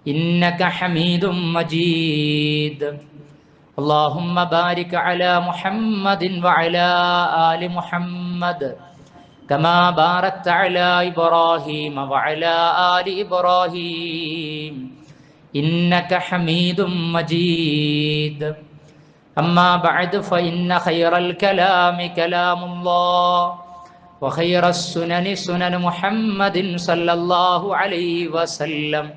إنك حميد مجيد. اللهم بارك على محمد وعلى آل محمد كما باركت على إبراهيم وعلى آل إبراهيم إنك حميد مجيد. أما بعد فإن خير الكلام كلام الله وخير السنن سنن محمد صلى الله عليه وسلم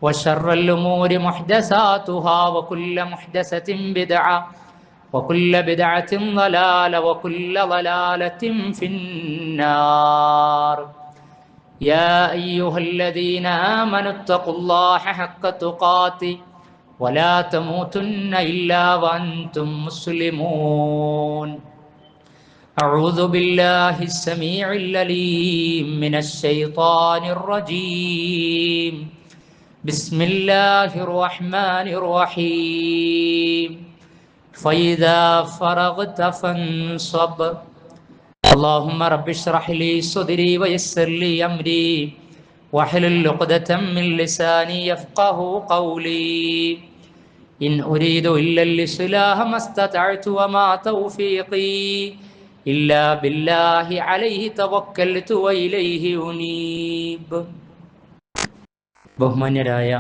وشر الأمور محدثاتها وكل محدثة بدعة وكل بدعة ضلالة وكل ضلالة في النار. يا أيها الذين آمنوا اتقوا الله حق تقاته ولا تموتن إلا وأنتم مسلمون. أعوذ بالله السميع العليم من الشيطان الرجيم. بسم الله الرحمن الرحيم. فإذا فرغت فانصب. اللهم رب اشرح لي صدري ويسر لي أمري واحلل عقدة من لساني يفقه قولي. إن أريد إلا الإصلاح ما استطعت وما توفيقي إلا بالله عليه توكلت وإليه أنيب. ബഹുമാന്യരായ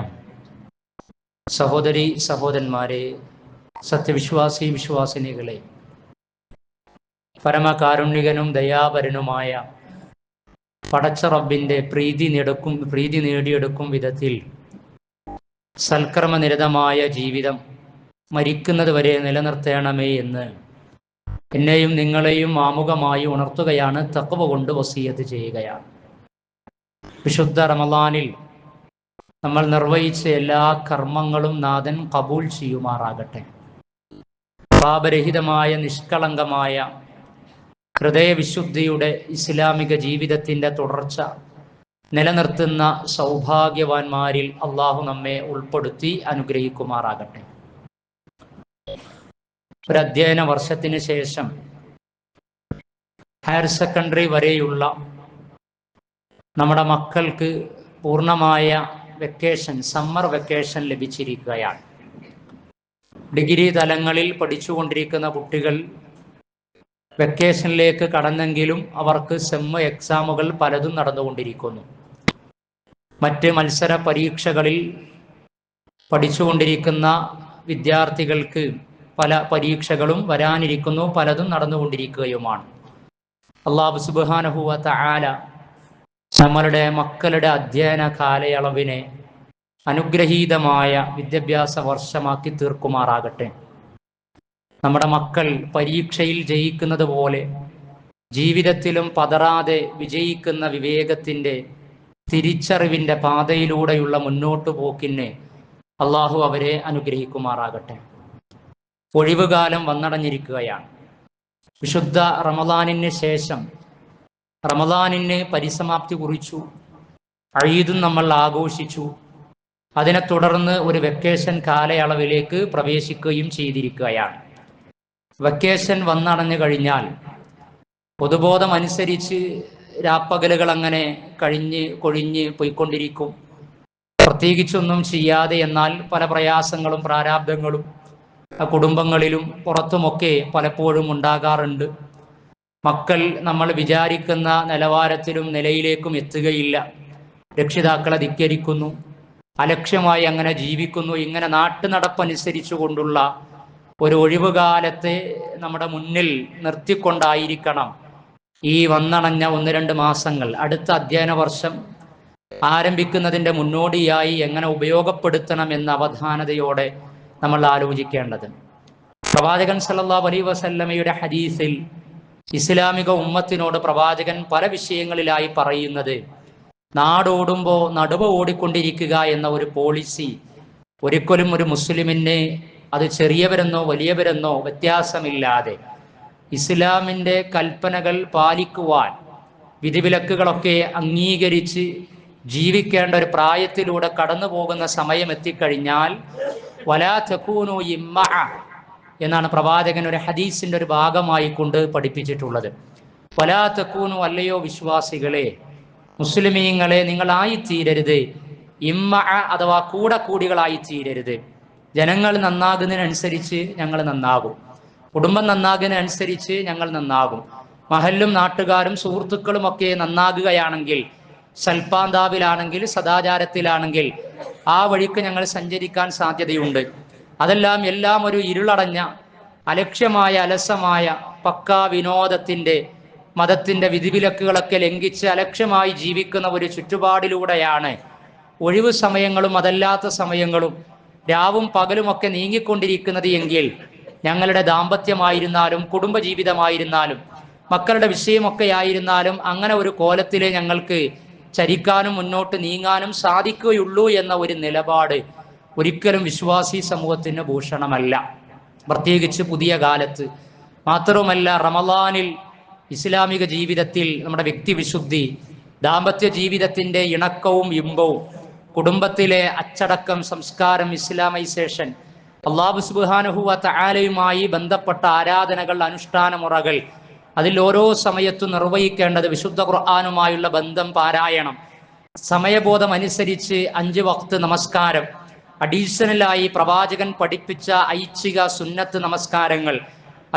സഹോദരി സഹോദരന്മാരെ, സത്യവിശ്വാസി വിശ്വാസിനികളെ, പരമകാരുണികനും ദയാപരനുമായ പടച്ച റബ്ബിൻ്റെ പ്രീതി നേടിയെടുക്കും വിധത്തിൽ സൽക്കർമ്മനിരതമായ ജീവിതം മരിക്കുന്നത് വരെ നിലനിർത്തണമേ എന്ന് എന്നെയും നിങ്ങളെയും ആമുഖമായി ഉണർത്തുകയാണ്, തഖ്വ കൊണ്ട് വസിയത്ത് ചെയ്യുകയാണ്. വിശുദ്ധ റമളാനിൽ നമ്മൾ നിർവഹിച്ച എല്ലാ കർമ്മങ്ങളും നാഥൻ കബൂൽ ചെയ്യുമാറാകട്ടെ. പാപരഹിതമായ നിഷ്കളങ്കമായ ഹൃദയവിശുദ്ധിയുടെ ഇസ്ലാമിക ജീവിതത്തിൻ്റെ തുടർച്ച നിലനിർത്തുന്ന സൗഭാഗ്യവാന്മാരിൽ അള്ളാഹു നമ്മെ ഉൾപ്പെടുത്തി അനുഗ്രഹിക്കുമാറാകട്ടെ. ഒരു അധ്യയന വർഷത്തിന് ശേഷം ഹയർ സെക്കൻഡറി വരെയുള്ള നമ്മുടെ മക്കൾക്ക് പൂർണ്ണമായ വെക്കേഷൻ, സമ്മർ വെക്കേഷൻ ലഭിച്ചിരിക്കുകയാണ്. ഡിഗ്രി തലങ്ങളിൽ പഠിച്ചുകൊണ്ടിരിക്കുന്ന കുട്ടികൾ വെക്കേഷനിലേക്ക് കടന്നെങ്കിലും അവർക്ക് സെമ്മ് എക്സാമുകൾ പലതും നടന്നുകൊണ്ടിരിക്കുന്നു. മറ്റ് മത്സര പരീക്ഷകളിൽ പഠിച്ചുകൊണ്ടിരിക്കുന്ന വിദ്യാർത്ഥികൾക്ക് പല പരീക്ഷകളും വരാനിരിക്കുന്നു, പലതും നടന്നുകൊണ്ടിരിക്കുകയുമാണ്. അല്ലാഹു സുബ്ഹാനഹു വ തആല നമ്മളുടെ മക്കളുടെ അധ്യയന കാലയളവിനെ അനുഗ്രഹീതമായ വിദ്യാഭ്യാസ വർഷമാക്കി തീർക്കുമാറാകട്ടെ. നമ്മുടെ മക്കൾ പരീക്ഷയിൽ ജയിക്കുന്നത് പോലെ ജീവിതത്തിലും പതറാതെ വിജയിക്കുന്ന വിവേകത്തിൻ്റെ, തിരിച്ചറിവിൻ്റെ പാതയിലൂടെയുള്ള മുന്നോട്ടു പോക്കിന് അള്ളാഹു അവരെ അനുഗ്രഹിക്കുമാറാകട്ടെ. ഒഴിവുകാലം വന്നടഞ്ഞിരിക്കുകയാണ്. വിശുദ്ധ റമളാനിന് ശേഷം റമളാനിന് പരിസമാപ്തി കുറിച്ചു, ഈദും നമ്മൾ ആഘോഷിച്ചു. അതിനെ തുടർന്ന് ഒരു വെക്കേഷൻ കാലയളവിലേക്ക് പ്രവേശിക്കുകയും ചെയ്തിരിക്കുകയാണ്. വെക്കേഷൻ വന്നടഞ്ഞു കഴിഞ്ഞാൽ പൊതുബോധമനുസരിച്ച് രാപ്പകലുകൾ അങ്ങനെ കൊഴിഞ്ഞ് പോയിക്കൊണ്ടിരിക്കും. പ്രത്യേകിച്ചൊന്നും ചെയ്യാതെ, എന്നാൽ പല പ്രയാസങ്ങളും പ്രാരാബ്ധങ്ങളും കുടുംബങ്ങളിലും പുറത്തുമൊക്കെ പലപ്പോഴും ഉണ്ടാകാറുണ്ട്. മക്കൾ നമ്മൾ വിചാരിക്കുന്ന നിലവാരത്തിലും നിലയിലേക്കും എത്തുകയില്ല. രക്ഷിതാക്കളെ ധിക്കരിക്കുന്നു, അലക്ഷ്യമായി അങ്ങനെ ജീവിക്കുന്നു. ഇങ്ങനെ നാട്ടുനടപ്പനുസരിച്ചു കൊണ്ടുള്ള ഒരു ഒഴിവുകാലത്തെ നമ്മുടെ മുന്നിൽ നിർത്തിക്കൊണ്ടായിരിക്കണം ഈ വന്നണഞ്ഞ 1-2 മാസങ്ങൾ, അടുത്ത അധ്യയന വർഷം ആരംഭിക്കുന്നതിൻ്റെ മുന്നോടിയായി എങ്ങനെ ഉപയോഗപ്പെടുത്തണം എന്ന അവധാനതയോടെ നമ്മൾ ആലോചിക്കേണ്ടത്. പ്രവാചകൻ സല്ലല്ലാഹു അലൈഹി വസല്ലമയുടെ ഹദീസിൽ ഇസ്ലാമിക ഉമ്മത്തിനോട് പ്രവാചകൻ പല വിഷയങ്ങളിലായി പറയുന്നത്, നാടോടുമ്പോൾ നടുവ ഓടിക്കൊണ്ടിരിക്കുക എന്ന ഒരു പോളിസി ഒരിക്കലും ഒരു മുസ്ലിമിന്, അത് ചെറിയവരെന്നോ വലിയവരെന്നോ വ്യത്യാസമില്ലാതെ, ഇസ്ലാമിൻ്റെ കൽപ്പനകൾ പാലിക്കുവാൻ, വിധിവിലക്കുകളൊക്കെ അംഗീകരിച്ച് ജീവിക്കേണ്ട ഒരു പ്രായത്തിലൂടെ കടന്നു പോകുന്ന സമയം എത്തിക്കഴിഞ്ഞാൽ വലാ തകൂനു ഇമ്മഅ എന്നാണ് പ്രവാചകൻ ഒരു ഹദീസിൻ്റെ ഒരു ഭാഗമായി കൊണ്ട് പഠിപ്പിച്ചിട്ടുള്ളത്. വലാ തകൂനു, അല്ലയോ വിശ്വാസികളെ, മുസ്ലിമീങ്ങളെ, നിങ്ങളായിത്തീരരുത് ഇമ്മ അഥവാ കൂടികളായി തീരരുത്. ജനങ്ങൾ നന്നാകുന്നതിനനുസരിച്ച് ഞങ്ങൾ നന്നാകും, കുടുംബം നന്നാകുന്നതിനനുസരിച്ച് ഞങ്ങൾ നന്നാകും. മഹല്ലും നാട്ടുകാരും സുഹൃത്തുക്കളും ഒക്കെ നന്നാകുകയാണെങ്കിൽ, സൽപാന്താവിലാണെങ്കിൽ, സദാചാരത്തിലാണെങ്കിൽ ആ വഴിക്ക് ഞങ്ങൾ സഞ്ചരിക്കാൻ സാധ്യതയുണ്ട്. എല്ലാം ഒരു ഇരുളടഞ്ഞ അലക്ഷ്യമായ അലസമായ പക്കാ വിനോദത്തിൻ്റെ, മതത്തിൻ്റെ വിധിവിലക്കുകളൊക്കെ ലംഘിച്ച് അലക്ഷ്യമായി ജീവിക്കുന്ന ഒരു ചുറ്റുപാടിലൂടെയാണ് ഒഴിവ് സമയങ്ങളും അതല്ലാത്ത സമയങ്ങളും രാവും പകലുമൊക്കെ നീങ്ങിക്കൊണ്ടിരിക്കുന്നത് എങ്കിൽ ഞങ്ങളുടെ ദാമ്പത്യമായിരുന്നാലും കുടുംബജീവിതമായിരുന്നാലും മക്കളുടെ വിഷയമൊക്കെ ആയിരുന്നാലും അങ്ങനെ ഒരു കോലത്തിലെ ഞങ്ങൾക്ക് ചരിക്കാനും മുന്നോട്ട് നീങ്ങാനും സാധിക്കുകയുള്ളൂ എന്ന ഒരു നിലപാട് ഒരിക്കലും വിശ്വാസി സമൂഹത്തിന് ഭൂഷണമല്ല, പ്രത്യേകിച്ച് പുതിയ കാലത്ത്. മാത്രവുമല്ല, റമളാനിൽ ഇസ്ലാമിക ജീവിതത്തിൽ നമ്മുടെ വ്യക്തിവിശുദ്ധി, ദാമ്പത്യ ജീവിതത്തിൻ്റെ ഇണക്കവും ഇമ്പവും, കുടുംബത്തിലെ അച്ചടക്കം, സംസ്കാരം, ഇസ്ലാമൈസേഷൻ, അല്ലാഹു സുബ്ഹാനഹു വ തആലയുമായി ബന്ധപ്പെട്ട ആരാധനകൾ, അനുഷ്ഠാന മുറകൾ, അതിൽ ഓരോ സമയത്തും നിർവഹിക്കേണ്ടത് വിശുദ്ധ ഖുർആനുമായുള്ള ബന്ധം, പാരായണം, സമയബോധം അനുസരിച്ച് 5 വഖ്ത് നമസ്കാരം, അഡീഷണലായി പ്രവാചകൻ പഠിപ്പിച്ച ഐച്ഛിക സുന്നത്ത് നമസ്കാരങ്ങൾ,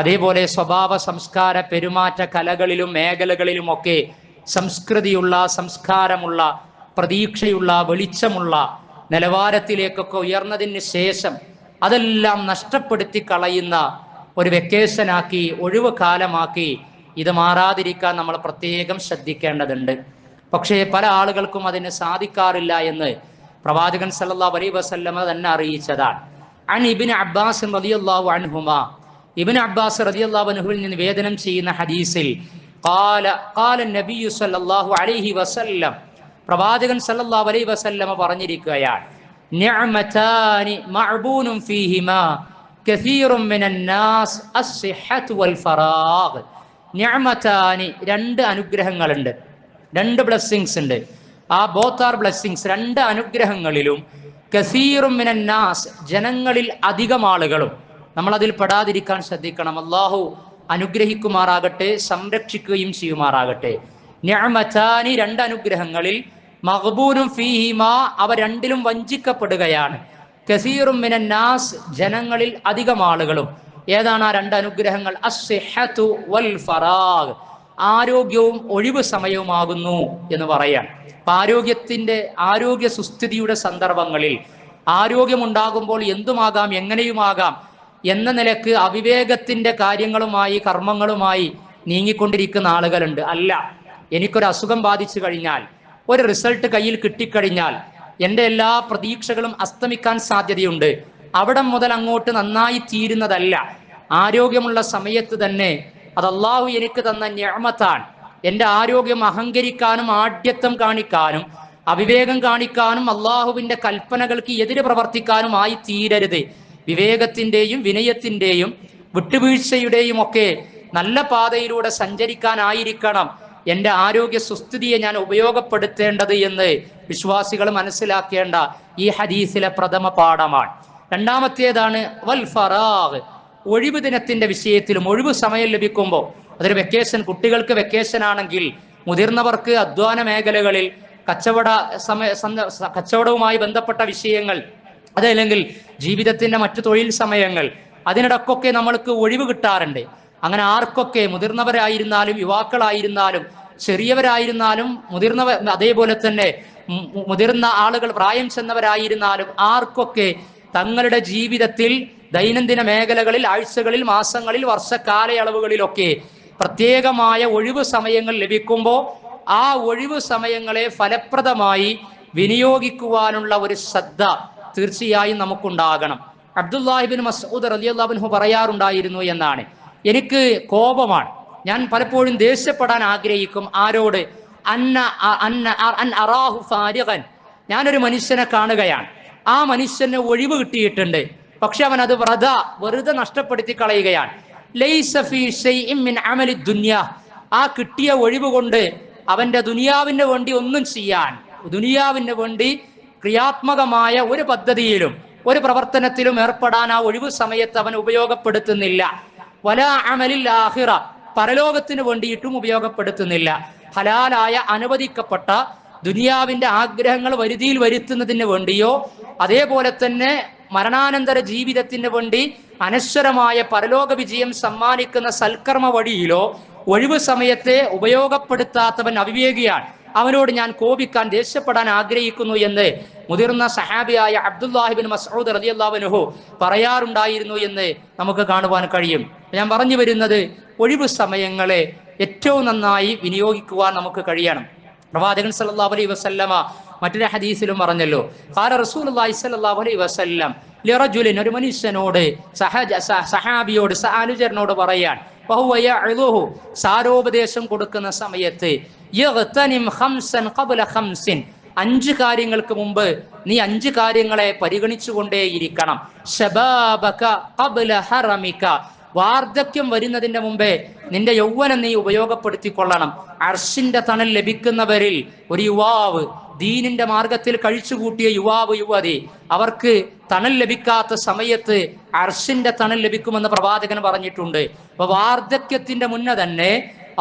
അതേപോലെ സ്വഭാവ സംസ്കാര പെരുമാറ്റ കലകളിലും മേഖലകളിലുമൊക്കെ സംസ്കൃതിയുള്ള, സംസ്കാരമുള്ള, പ്രതീക്ഷയുള്ള, വെളിച്ചമുള്ള നിലവാരത്തിലേക്കൊക്കെ ഉയർന്നതിന് ശേഷം അതെല്ലാം നഷ്ടപ്പെടുത്തി കളയുന്ന ഒരു വെക്കേഷനാക്കി, ഒഴിവ് കാലമാക്കി ഇത് മാറാതിരിക്കാൻ നമ്മൾ പ്രത്യേകം ശ്രദ്ധിക്കേണ്ടതുണ്ട്. പക്ഷേ പല ആളുകൾക്കും അതിന് സാധിക്കാറില്ല എന്ന് പ്രവാചകൻ സല്ലല്ലാഹു അലൈഹി വസല്ലമ തന്നെ അറിയിച്ചതാണ്. അൻ ഇബ്നു അബ്ബാസ് റളിയല്ലാഹു അൻഹുമാ, ഇബ്നു അബ്ബാസ് റളിയല്ലാഹു അൻഹുവിൽ നിന്ന് നിവേദനം ചെയ്യുന്ന ഹദീസിൽ ഖാല നബിയു സല്ലല്ലാഹു അലൈഹി വസല്ലം, പ്രവാചകൻ സല്ലല്ലാഹു അലൈഹി വസല്ലമ പറഞ്ഞിരിക്കുകയാണ്, നിഅമതാനി മഅബൂനുൻ ഫീഹിമാ കസീറുൻ മിനന്നാസ് അസ്സിഹ്ഹതു വൽ ഫറാഗ്. നിഅമതാനി, 2 അനുഗ്രഹങ്ങളുണ്ട്, 2 ബ്ലെസ്സിങ്സ് ഉണ്ട്. ആ ബോത്ത് ആർ ബ്ലെസ്സിങ്സ്, 2 അനുഗ്രഹങ്ങളിലും കസീറുൻ മിനന്നാസ്, ജനങ്ങളിൽ അധികം ആളുകളും, നമ്മൾ അതിൽ പെടാതിരിക്കാൻ ശ്രദ്ധിക്കണം. അല്ലാഹു അനുഗ്രഹിക്കുമാറാകട്ടെ, സംരക്ഷിക്കുകയും ചെയ്യുമാറാകട്ടെ. നിഅമതാനി, 2 അനുഗ്രഹങ്ങളിൽ, മഗ്ബൂനും ഫീഹിമാ, അവ രണ്ടിലും വഞ്ചിക്കപ്പെടുകയാണ്, കസീറും മിനന്നാസ്, ജനങ്ങളിൽ അധികം ആളുകളും. ഏതാണ് ആ 2 അനുഗ്രഹങ്ങൾ? അസ്സിഹ്ഹതു വൽ ഫറാഗ്, ആരോഗ്യവും ഒഴിവ് സമയവുമാകുന്നു എന്ന് പറയാൻ. ആരോഗ്യ സുസ്ഥിതിയുടെ സന്ദർഭങ്ങളിൽ, ആരോഗ്യമുണ്ടാകുമ്പോൾ എന്തുമാകാം, എങ്ങനെയുമാകാം എന്ന നിലക്ക് അവിവേകത്തിന്റെ കാര്യങ്ങളുമായി, കർമ്മങ്ങളുമായി നീങ്ങിക്കൊണ്ടിരിക്കുന്ന ആളുകളുണ്ട്. അല്ല, എനിക്കൊരു അസുഖം ബാധിച്ചു കഴിഞ്ഞാൽ, ഒരു റിസൾട്ട് കയ്യിൽ കിട്ടിക്കഴിഞ്ഞാൽ എൻ്റെ എല്ലാ പ്രതീക്ഷകളും അസ്തമിക്കാൻ സാധ്യതയുണ്ട്. അവിടെ മുതൽ അങ്ങോട്ട് നന്നായി തീരുന്നതല്ല. ആരോഗ്യമുള്ള സമയത്ത് തന്നെ അത് അല്ലാഹു എനിക്ക് തന്ന നിഅമത്താണ്. എൻ്റെ ആരോഗ്യം അഹങ്കരിക്കാനും ആഢ്യത്വം കാണിക്കാനും അവിവേകം കാണിക്കാനും അല്ലാഹുവിൻ്റെ കൽപ്പനകൾക്ക് എതിരെ പ്രവർത്തിക്കാനും ആയി തീരരുത്. വിവേകത്തിൻ്റെയും വിനയത്തിൻ്റെയും വിട്ടുവീഴ്ചയുടെയും ഒക്കെ നല്ല പാതയിലൂടെ സഞ്ചരിക്കാനായിരിക്കണം എൻ്റെ ആരോഗ്യ സുസ്ഥിതിയെ ഞാൻ ഉപയോഗപ്പെടുത്തേണ്ടത് എന്ന് വിശ്വാസികൾ മനസ്സിലാക്കേണ്ട ഈ ഹദീസിലെ പ്രഥമ പാഠമാണ്. രണ്ടാമത്തേതാണ് വൽ ഫറാഗ്, ഒഴിവ് ദിനത്തിന്റെ വിഷയത്തിലും ഒഴിവ് സമയം ലഭിക്കുമ്പോൾ, അതൊരു വെക്കേഷൻ, കുട്ടികൾക്ക് വെക്കേഷൻ ആണെങ്കിൽ, മുതിർന്നവർക്ക് അധ്വാന മേഖലകളിൽ കച്ചവടവുമായി ബന്ധപ്പെട്ട വിഷയങ്ങൾ, അതല്ലെങ്കിൽ ജീവിതത്തിന്റെ മറ്റു തൊഴിൽ സമയങ്ങൾ, അതിനിടക്കൊക്കെ നമ്മൾക്ക് ഒഴിവ് കിട്ടാറുണ്ട്. അങ്ങനെ ആർക്കൊക്കെ, മുതിർന്നവരായിരുന്നാലും യുവാക്കളായിരുന്നാലും ചെറിയവരായിരുന്നാലും അതേപോലെ തന്നെ മുതിർന്ന ആളുകൾ, പ്രായം ചെന്നവരായിരുന്നാലും ആർക്കൊക്കെ തങ്ങളുടെ ജീവിതത്തിൽ ദൈനംദിന മേഖലകളിൽ, ആഴ്ചകളിൽ, മാസങ്ങളിൽ, വർഷക്കാലയളവുകളിലൊക്കെ പ്രത്യേകമായ ഒഴിവ് സമയങ്ങൾ ലഭിക്കുമ്പോൾ ആ ഒഴിവ് സമയങ്ങളെ ഫലപ്രദമായി വിനിയോഗിക്കുവാനുള്ള ഒരു ശ്രദ്ധ തീർച്ചയായും നമുക്കുണ്ടാകണം. അബ്ദുല്ലാഹിബ്നു മസ്ഊദ് റളിയല്ലാഹു അൻഹു പറയാറുണ്ടായിരുന്നു എന്നാണ്, എനിക്ക് കോപമാണ്, ഞാൻ പലപ്പോഴും ദേഷ്യപ്പെടാൻ ആഗ്രഹിക്കും. ആരോട്? ഞാനൊരു മനുഷ്യനെ കാണുകയാണ്, ആ മനുഷ്യന് ഒഴിവ് കിട്ടിയിട്ടുണ്ട്, പക്ഷെ അവൻ അത് വെറുതെ നഷ്ടപ്പെടുത്തി കളയുകയാണ്. ലൈസ ഫീ ശൈഇൻ മിൻ അമലി ദുനിയ, ആ കിട്ടിയ ഒഴിവ് കൊണ്ട് അവന്റെ ദുനിയാവിന് വേണ്ടി ഒന്നും ചെയ്യാൻ, ദുനിയാവിന് വേണ്ടി ക്രിയാത്മകമായ ഒരു പദ്ധതിയിലും ഒരു പ്രവർത്തനത്തിലും ഏർപ്പെടാൻ ആ ഒഴിവ് സമയത്ത് അവൻ ഉപയോഗപ്പെടുത്തുന്നില്ല. വലാ അമലിൽ ആഖിറ, പരലോകത്തിന് വേണ്ടിയിട്ടും ഉപയോഗപ്പെടുത്തുന്നില്ല. ഹലാലായ അനുവദിക്കപ്പെട്ട ദുനിയാവിന്റെ ആഗ്രഹങ്ങൾ വരുതിയിൽ വരുത്തുന്നതിന് വേണ്ടിയോ അതേപോലെ തന്നെ മരണാനന്തര ജീവിതത്തിന് വേണ്ടി അനശ്വരമായ പരലോക വിജയം സമ്മാനിക്കുന്ന സൽക്കർമ്മ വഴിയിലോ ഒഴിവ് സമയത്തെ ഉപയോഗപ്പെടുത്താത്തവൻ അവിവേകിയാണ്, അവനോട് ഞാൻ കോപിക്കാൻ ദേഷ്യപ്പെടാൻ ആഗ്രഹിക്കുന്നു എന്ന് മുതിർന്ന സഹാബിയായ അബ്ദുല്ലാഹിബിൻ മസ്ഊദ് റളിയല്ലാഹു അൻഹു പറയാറുണ്ടായിരുന്നു എന്ന് നമുക്ക് കാണുവാൻ കഴിയും. ഞാൻ പറഞ്ഞു വരുന്നത്, ഒഴിവ് സമയങ്ങളെ ഏറ്റവും നന്നായി വിനിയോഗിക്കുവാൻ നമുക്ക് കഴിയണം. പ്രവാചകൻ സല്ലല്ലാഹു അലൈഹി വസല്ലമ മറ്റൊരു ഹദീസിലും പറഞ്ഞല്ലോ, ഖാല റസൂലുള്ളാഹി സ്വല്ലല്ലാഹു അലൈഹി വസല്ലം ലിറജുലിൻ, ഒരു മനുഷ്യനോട് സഹാബിയോട് അനുചരനോട് പറയാൻ, വഹുവ യഅ്ളുഹു, സാരോപദേശം കൊടുക്കുന്ന സമയത്ത്, യഗ്തനിം ഖംസൻ ഖബ്ല ഖംസിൻ, 5 കാര്യങ്ങൾക്ക് മുമ്പ് നീ 5 കാര്യങ്ങളെ പരിഗണിച്ചുകൊണ്ടേയിരിക്കണം. ശബാബക ഖബ്ല ഹറമിക, വാർദ്ധക്യം വരുന്നതിന്റെ മുമ്പേ നിന്റെ യൗവനം നീ ഉപയോഗപ്പെടുത്തിക്കൊള്ളണം. അർശിന്റെ തണൽ ലഭിക്കുന്നവരിൽ ഒരു യുവാവ്, ദീനിന്റെ മാർഗത്തിൽ കഴിച്ചുകൂട്ടിയ യുവാവ് യുവതി, അവർക്ക് തണൽ ലഭിക്കാത്ത സമയത്ത് അർശിന്റെ തണൽ ലഭിക്കുമെന്ന് പ്രവാചകൻ പറഞ്ഞിട്ടുണ്ട്. അപ്പൊ വാർദ്ധക്യത്തിന്റെ മുന്നേ തന്നെ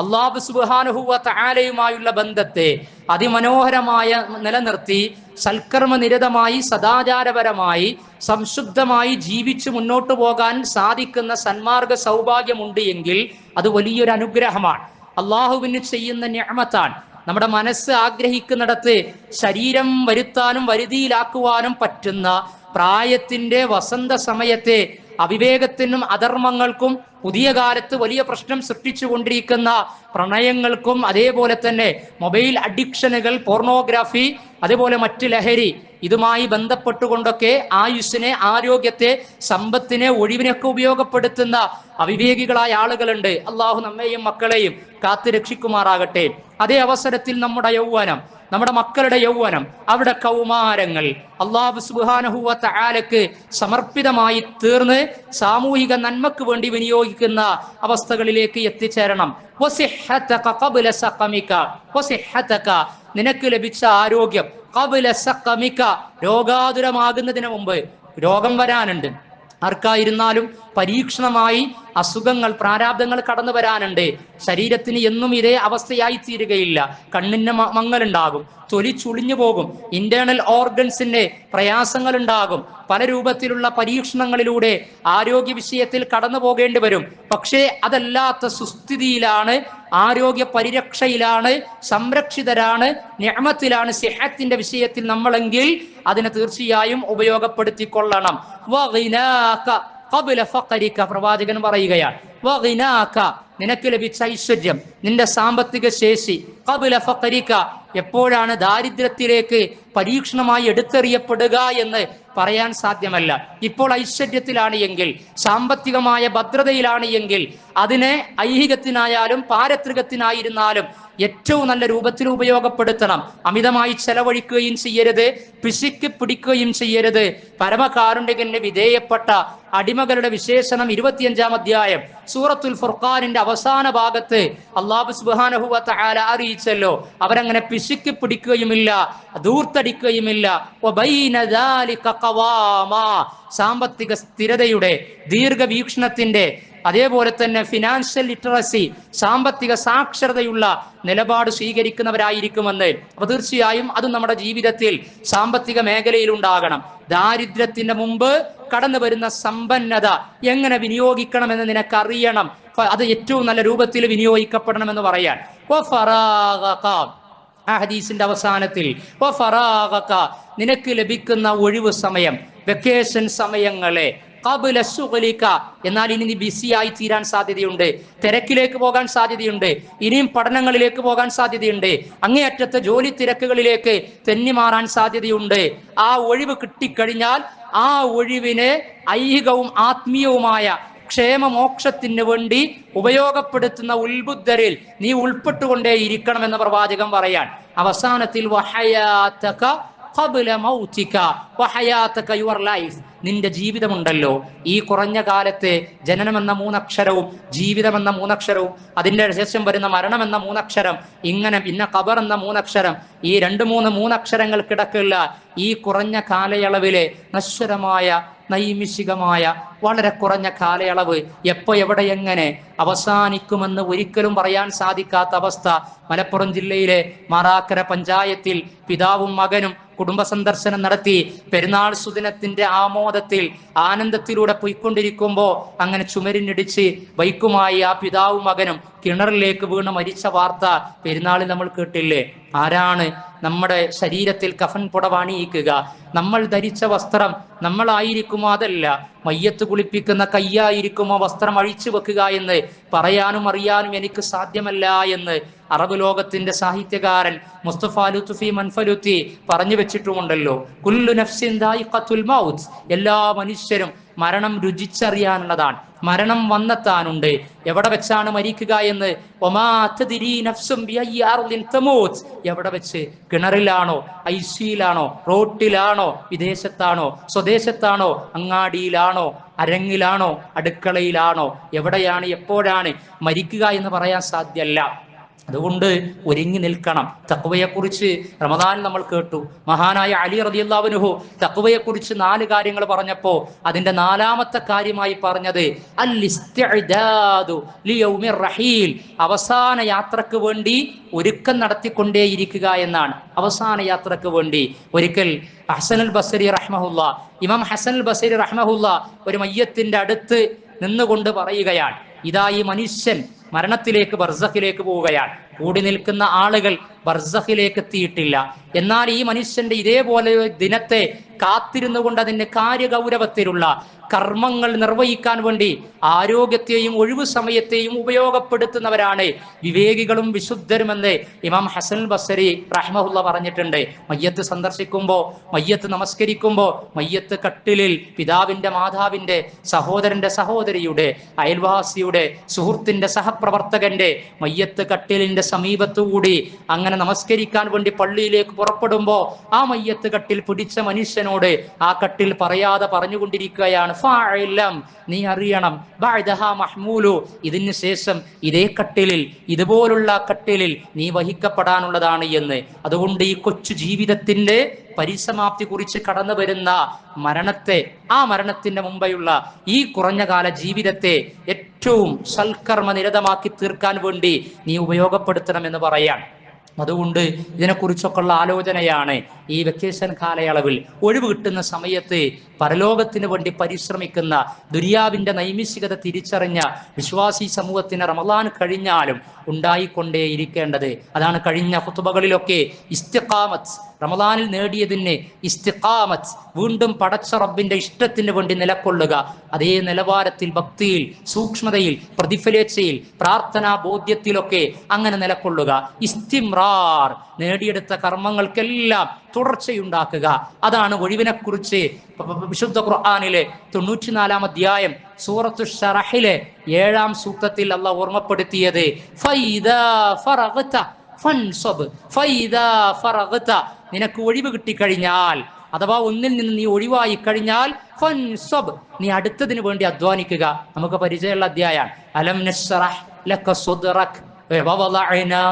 അല്ലാഹു സുബ്ഹാനഹു വ തആലയുമായുള്ള ബന്ധത്തെ അതിമനോഹരമായ നിലനിർത്തി സൽക്കർമ്മ നിരതമായി സദാചാരപരമായി സംശുദ്ധമായി ജീവിച്ചു മുന്നോട്ട് പോകാൻ സാധിക്കുന്ന സന്മാർഗ സൗഭാഗ്യമുണ്ട് എങ്കിൽ അത് വലിയൊരു അനുഗ്രഹമാണ്, അള്ളാഹുവിന് ചെയ്യുന്ന നിഅമത്താണ്. നമ്മുടെ മനസ്സ് ആഗ്രഹിക്കുന്നിടത്ത് ശരീരം വരുത്താനും വരുതിയിലാക്കുവാനും പറ്റുന്ന പ്രായത്തിന്റെ വസന്ത സമയത്തെ അവിവേകത്തിനും അധർമ്മങ്ങൾക്കും പുതിയ കാലത്ത് വലിയ പ്രശ്നം സൃഷ്ടിച്ചു കൊണ്ടിരിക്കുന്ന പ്രണയങ്ങൾക്കും അതേപോലെ തന്നെ മൊബൈൽ അഡിക്ഷനുകൾ, പോർണോഗ്രാഫി, അതേപോലെ മറ്റ് ലഹരി, ഇതുമായി ബന്ധപ്പെട്ടുകൊണ്ടൊക്കെ ആയുസ്സിനെ, ആരോഗ്യത്തെ, സമ്പത്തിനെ, ഒഴിവിനൊക്കെ ഉപയോഗപ്പെടുത്തുന്ന അവിവേകികളായ ആളുകളുണ്ട്. അള്ളാഹു നമ്മെയും മക്കളെയും കാത്തു രക്ഷിക്കുമാറാകട്ടെ. അതേ അവസരത്തിൽ നമ്മുടെ യൗവനം, നമ്മുടെ മക്കളുടെ യൗവനം, അവിടെ കൗമാരങ്ങൾ അല്ലാഹു സുബ്ഹാനഹു വ തആലക്ക് സമർപ്പിതമായി തീർന്ന് സാമൂഹിക നന്മക്ക് വേണ്ടി വിനിയോഗിക്കുന്ന അവസ്ഥകളിലേക്ക് എത്തിച്ചേരണം. വസിഹ്ഹതക ഖബ്ല സഖമിക, വസിഹ്ഹതക, നിനക്ക് ലഭിച്ച ആരോഗ്യം, ഖബ്ല സഖമിക, രോഗാതുരമാകുന്നതിന് മുമ്പ്. രോഗം വരാനുണ്ട്, ആർക്കായിരുന്നാലും പരീക്ഷണമായി അസുഖങ്ങൾ, പ്രാരാബ്ദങ്ങൾ കടന്നു വരാനുണ്ട്. ശരീരത്തിന് എന്നും ഇതേ അവസ്ഥയായി തീരുകയില്ല. കണ്ണിന് മങ്ങലുണ്ടാകും, തൊലി ചുളിഞ്ഞു പോകും, ഇന്റേണൽ ഓർഗൻസിന്റെ പ്രയാസങ്ങൾ ഉണ്ടാകും. പല രൂപത്തിലുള്ള പരീക്ഷണങ്ങളിലൂടെ ആരോഗ്യ വിഷയത്തിൽ കടന്നു പോകേണ്ടി വരും. പക്ഷേ അതല്ലാത്ത സുസ്ഥിതിയിലാണ്, ആരോഗ്യ പരിരക്ഷയിലാണ്, സംരക്ഷിതരാണ്, നിഅമത്തിലാണ്, സിഹത്തിന്റെ വിഷയത്തിൽ നമ്മളെങ്കിൽ അതിനെ തീർച്ചയായും ഉപയോഗപ്പെടുത്തിക്കൊള്ളണം. പ്രവാചകൻ പറയുകയാണ്, നിനക്ക് ലഭിച്ച ഐശ്വര്യം, നിന്റെ സാമ്പത്തിക ശേഷി, ഖബ്ല ഫഖരിക, എപ്പോഴാണ് ദാരിദ്ര്യത്തിലേക്ക് പരീക്ഷണമായി എടുത്തെറിയപ്പെടുക എന്ന് പറയാൻ സാധ്യമല്ല. ഇപ്പോൾ ഐശ്വര്യത്തിലാണ് എങ്കിൽ, സാമ്പത്തികമായ ഭദ്രതയിലാണ് എങ്കിൽ, അതിനെ ഐഹികത്തിനായാലും പാരത്രികത്തിനായിരുന്നാലും ഏറ്റവും നല്ല രൂപത്തിൽ ഉപയോഗപ്പെടുത്തണം. അമിതമായി ചെലവഴിക്കുകയും ചെയ്യരുത്, പിശുക്ക് പിടിക്കുകയും ചെയ്യരുത്. പരമകാരുണ്യകന് വിധേയപ്പെട്ട അടിമകളുടെ വിശേഷണം 25-ാം അധ്യായം സൂറത്തുൽ ഫുർഖാനിന്റെ അവസാന ഭാഗത്ത് അല്ലാഹു സുബ്ഹാനഹു വ തആല അറിയിച്ചല്ലോ, അവരങ്ങനെ പിശുക്ക് പിടിക്കുകയുമില്ല, ധൂർത്തടിക്കുകയുമില്ല. വബൈന ദാലിക ഖവാമാ, സാമ്പത്തിക സ്ഥിരതയുടെ, ദീർഘവീക്ഷണത്തിന്റെ, അതേപോലെ തന്നെ ഫിനാൻഷ്യൽ ലിറ്ററസി, സാമ്പത്തിക സാക്ഷരതയുള്ള നിലപാട് സ്വീകരിക്കുന്നവരായിരിക്കുമെന്ന്. അപ്പൊ തീർച്ചയായും അതും നമ്മുടെ ജീവിതത്തിൽ സാമ്പത്തിക മേഖലയിൽ ഉണ്ടാകണം. ദാരിദ്ര്യത്തിന്റെ മുമ്പ് കടന്നു വരുന്ന സമ്പന്നത എങ്ങനെ വിനിയോഗിക്കണമെന്ന് നിനക്കറിയണം. അത് ഏറ്റവും നല്ല രൂപത്തിൽ വിനിയോഗിക്കപ്പെടണമെന്ന് പറയാൻ. ആ ഹദീസിന്റെ അവസാനത്തിൽ നിനക്ക് ലഭിക്കുന്ന ഒഴിവ് സമയം, വെക്കേഷൻ സമയങ്ങളെ, ഖബ്ല ശുഗ്ലിക, എന്നാൽ ഇനി നീ ബിസിയായി തീരാൻ സാധ്യതയുണ്ട്, തിരക്കിലേക്ക് പോകാൻ സാധ്യതയുണ്ട്, ഇനിയും പഠനങ്ങളിലേക്ക് പോകാൻ സാധ്യതയുണ്ട്, അങ്ങേയറ്റത്തെ ജോലി തിരക്കുകളിലേക്ക് തെന്നിമാറാൻ സാധ്യതയുണ്ട്. ആ ഒഴിവ് കിട്ടിക്കഴിഞ്ഞാൽ ആ ഒഴിവിനെ ഐഹികവും ആത്മീയവുമായ ക്ഷേമമോക്ഷത്തിന് വേണ്ടി ഉപയോഗപ്പെടുത്തുന്ന ഉത്ബുദ്ധരിൽ നീ ഉൾപ്പെട്ടുകൊണ്ടേയിരിക്കണമെന്ന് പ്രവാചകൻ പറയാൻ. അവസാനത്തിൽ വഹയാതക ഖബ്ല മൗതിക, വഹയാതക, യുവർ ലൈഫ്, നിന്റെ ജീവിതമുണ്ടല്ലോ, ഈ കുറഞ്ഞ കാലത്തെ ജനനമെന്ന 3 അക്ഷരവും ജീവിതമെന്ന 3 അക്ഷരവും അതിൻ്റെ ശേഷം വരുന്ന മരണമെന്ന 3 അക്ഷരം, ഇങ്ങനെ പിന്നെ ഖബർ എന്ന 3 അക്ഷരം, ഈ 2-3 അക്ഷരങ്ങൾ കിടക്കില്ല. ഈ കുറഞ്ഞ കാലയളവിലെ നശ്വരമായ നൈമിഷികമായ വളരെ കുറഞ്ഞ കാലയളവ് എപ്പോ എവിടെ എങ്ങനെ അവസാനിക്കുമെന്ന് ഒരിക്കലും പറയാൻ സാധിക്കാത്ത അവസ്ഥ. മലപ്പുറം ജില്ലയിലെ മാറാക്കര പഞ്ചായത്തിൽ പിതാവും മകനും കുടുംബ സന്ദർശനം നടത്തി പെരുന്നാൾ സുദിനത്തിന്റെ ആമോദത്തിൽ ആനന്ദത്തിലൂടെ പോയിക്കൊണ്ടിരിക്കുമ്പോൾ അങ്ങനെ ചുമരിനിടിച്ച് ബൈക്കുമായി ആ പിതാവും മകനും കിണറിലേക്ക് വീണ് മരിച്ച വാർത്ത പെരുന്നാളിൽ നമ്മൾ കേട്ടില്ലേ? ആരാണ് നമ്മുടെ ശരീരത്തിൽ കഫൻ പുടവ അണിയിക്കുക? നമ്മൾ ധരിച്ച വസ്ത്രം നമ്മളായിരിക്കുമോ? അതല്ല, മയ്യത്ത് കുളിപ്പിക്കുന്ന കയ്യായിരിക്കുമോ വസ്ത്രം അഴിച്ചു വെക്കുക എന്ന് പറയാനും അറിയാനും എനിക്ക് സാധ്യമല്ല എന്ന് അറബ് ലോകത്തിന്റെ സാഹിത്യകാരൻ മുസ്തഫ ലുത്ഫി മൻഫലുത്തി പറഞ്ഞു വെച്ചിട്ടുമുണ്ടല്ലോ. കുല്ലു നഫ്സിൻ ദായിഖത്തുൽ മൗത്ത്, എല്ലാ മനുഷ്യരും മരണം രുചിച്ചറിയാനുള്ളതാണ്, മരണം വന്നെത്താനുണ്ട്. എവിടെ വെച്ചാണ് മരിക്കുക എന്ന് വമാ തദ്രി നഫ്സും ബിഅയ്യി അർദിൻ തമൂത്ത്, എവിടെ വെച്ച്? കിണറിലാണോ, ഐസിയിലാണോ, റോട്ടിലാണോ, വിദേശത്താണോ, സ്വദേശത്താണോ, അങ്ങാടിയിലാണോ, അരങ്ങിലാണോ, അടുക്കളയിലാണോ, എവിടെയാണ് എപ്പോഴാണ് മരിക്കുക എന്ന് പറയാൻ സാധ്യമല്ല. അതുകൊണ്ട് ഒരുങ്ങി നിൽക്കണം. തഖ്വയെക്കുറിച്ച് റമദാനിൽ നമ്മൾ കേട്ടു. മഹാനായ അലി റളിയല്ലാഹു അൻഹു തഖ്വയെക്കുറിച്ച് 4 കാര്യങ്ങൾ പറഞ്ഞപ്പോൾ അതിന്റെ 4ാമത്തെ കാര്യമായി പറഞ്ഞത് അൽ ഇസ്തിഅദാദു ലിയൗമിർ റഹീൽ, അവസാന യാത്രക്ക് വേണ്ടി ഒരുക്കം നടത്തിക്കൊണ്ടേയിരിക്കുക എന്നാണ്. അവസാന യാത്രക്ക് വേണ്ടി ഒരിക്കൽ ഹസനുൽ ബസ്രി റഹ്മഹുല്ലാ, ഇമാം ഹസനുൽ ബസ്രി റഹ്മഹുല്ലാ ഒരു മയ്യത്തിന്റെ അടുത്ത് നിന്നുകൊണ്ട് പറയുകയാണ്, ഇതാ ഈ മനുഷ്യൻ മരണത്തിലേക്ക് ബർസഖിലേക്ക് പോവുകയാണ്. കൂടി നിൽക്കുന്ന ആളുകൾ ബർസഖിലേക്ക് എത്തിയിട്ടില്ല. എന്നാൽ ഈ മനുഷ്യന്റെ ഇതേപോലെ ദിനത്തെ കാത്തിരുന്നു കൊണ്ട് അതിന്റെ കാര്യഗൗരവത്തിലുള്ള കർമ്മങ്ങൾ നിർവഹിക്കാൻ വേണ്ടി ആരോഗ്യത്തെയും ഒഴിവു സമയത്തെയും ഉപയോഗപ്പെടുത്തുന്നവരാണ് വിവേകികളും വിശുദ്ധരുമെന്ന് ഇമാം ഹസൻ ബസ്രി റഹ്മഹുല്ല പറഞ്ഞിട്ടുണ്ട്. മയ്യത്ത് സന്ദർശിക്കുമ്പോൾ, മയ്യത്ത് നമസ്കരിക്കുമ്പോൾ, മയ്യത്ത് കട്ടിലിൽ പിതാവിന്റെ, മാതാവിന്റെ, സഹോദരന്റെ, സഹോദരിയുടെ, അയൽവാസിയുടെ, സുഹൃത്തിന്റെ, സഹപ്രവർത്തകന്റെ മയ്യത്ത് കട്ടിലിന്റെ സമീപത്തുകൂടി അങ്ങനെ നമസ്കരിക്കാൻ വേണ്ടി പള്ളിയിലേക്ക് പുറപ്പെടുമ്പോൾ ആ മയ്യത്ത് കട്ടിൽ പിടിച്ച മനുഷ്യനോട് ആ കട്ടിൽ പറയാതെ പറഞ്ഞുകൊണ്ടിരിക്കുകയാണ്, ഫഅലം, നീ അറിയണം, ബഅദഹാ മഹ്മൂലു, ഇതിന് ശേഷം ഇതേ കട്ടിലിൽ, ഇതുപോലുള്ള കട്ടിലിൽ നീ വഹിക്കപ്പെടാനുള്ളതാണ് എന്ന്. അതുകൊണ്ട് ഈ കൊച്ചു ജീവിതത്തിന്റെ പരിസമാപ്തി കുറിച്ച് കടന്നു വരുന്ന മരണത്തെ, ആ മരണത്തിന്റെ മുമ്പെയുള്ള ഈ കുറഞ്ഞ കാല ജീവിതത്തെ ഏറ്റവും സൽക്കർമ്മ നിരതമാക്കി തീർക്കാൻ വേണ്ടി നീ ഉപയോഗപ്പെടുത്തണമെന്ന് പറയാം. അതുകൊണ്ട് ഇതിനെക്കുറിച്ചൊക്കെയുള്ള ആലോചനയാണ് ഈ വെക്കേഷൻ കാലയളവിൽ. ഒഴിവ് കിട്ടുന്ന സമയത്ത് പരലോകത്തിന് വേണ്ടി പരിശ്രമിക്കുന്ന, ദുനിയാവിന്റെ നൈമിഷികത തിരിച്ചറിഞ്ഞ വിശ്വാസി സമൂഹത്തിന് റമദാൻ കഴിഞ്ഞാലും ഉണ്ടായിക്കൊണ്ടേയിരിക്കേണ്ടത് അതാണ്. കഴിഞ്ഞ ഖുതുബകളിലൊക്കെ ഇസ്തിഖാമത്ത്, റമദാനിൽ നേടിയതിന് ഇസ്തിഖാമത്ത്, വീണ്ടും പടച്ച റബ്ബിന്റെ ഇഷ്ടത്തിന് വേണ്ടി നിലകൊള്ളുക, അതേ നിലവാരത്തിൽ ഭക്തിയിൽ, സൂക്ഷ്മതയിൽ, പ്രതിഫലേച്ഛയിൽ, പ്രാർത്ഥനാ ബോധ്യത്തിലൊക്കെ അങ്ങനെ നിലകൊള്ളുക. ഇസ്തിംറാർ, നേടിയെടുത്ത കർമ്മങ്ങൾക്കെല്ലാം തുടർച്ചയുണ്ടാക്കുക. അതാണ് ഒഴിവിനെ കുറിച്ച് വിശുദ്ധ ഖുർആനിലെ 94-ാം അധ്യായം സൂറത്തു ശറഹിലെ 7-ാം സൂക്തത്തിൽ അല്ലാഹു ഓർമ്മപ്പെടുത്തിയത്, ഫൈദാ ഫറഗ്ത ഫൻസബ്, ഫൈദാ ഫറഗ്ത, നിനക്ക് ഒഴിവ് കിട്ടിക്കഴിഞ്ഞാൽ, അഥവാ ഒന്നിൽ നിന്ന് നീ ഒഴിവായി കഴിഞ്ഞാൽ, ഫൻസബ്, നീ അടുത്തതിന് വേണ്ടി അധ്വാനിക്കുക. നമുക്ക് പരിചയമുള്ള അധ്യായമാണ്. അലം നശ്റഹ് ലക സദ്റക് വവളഅനാ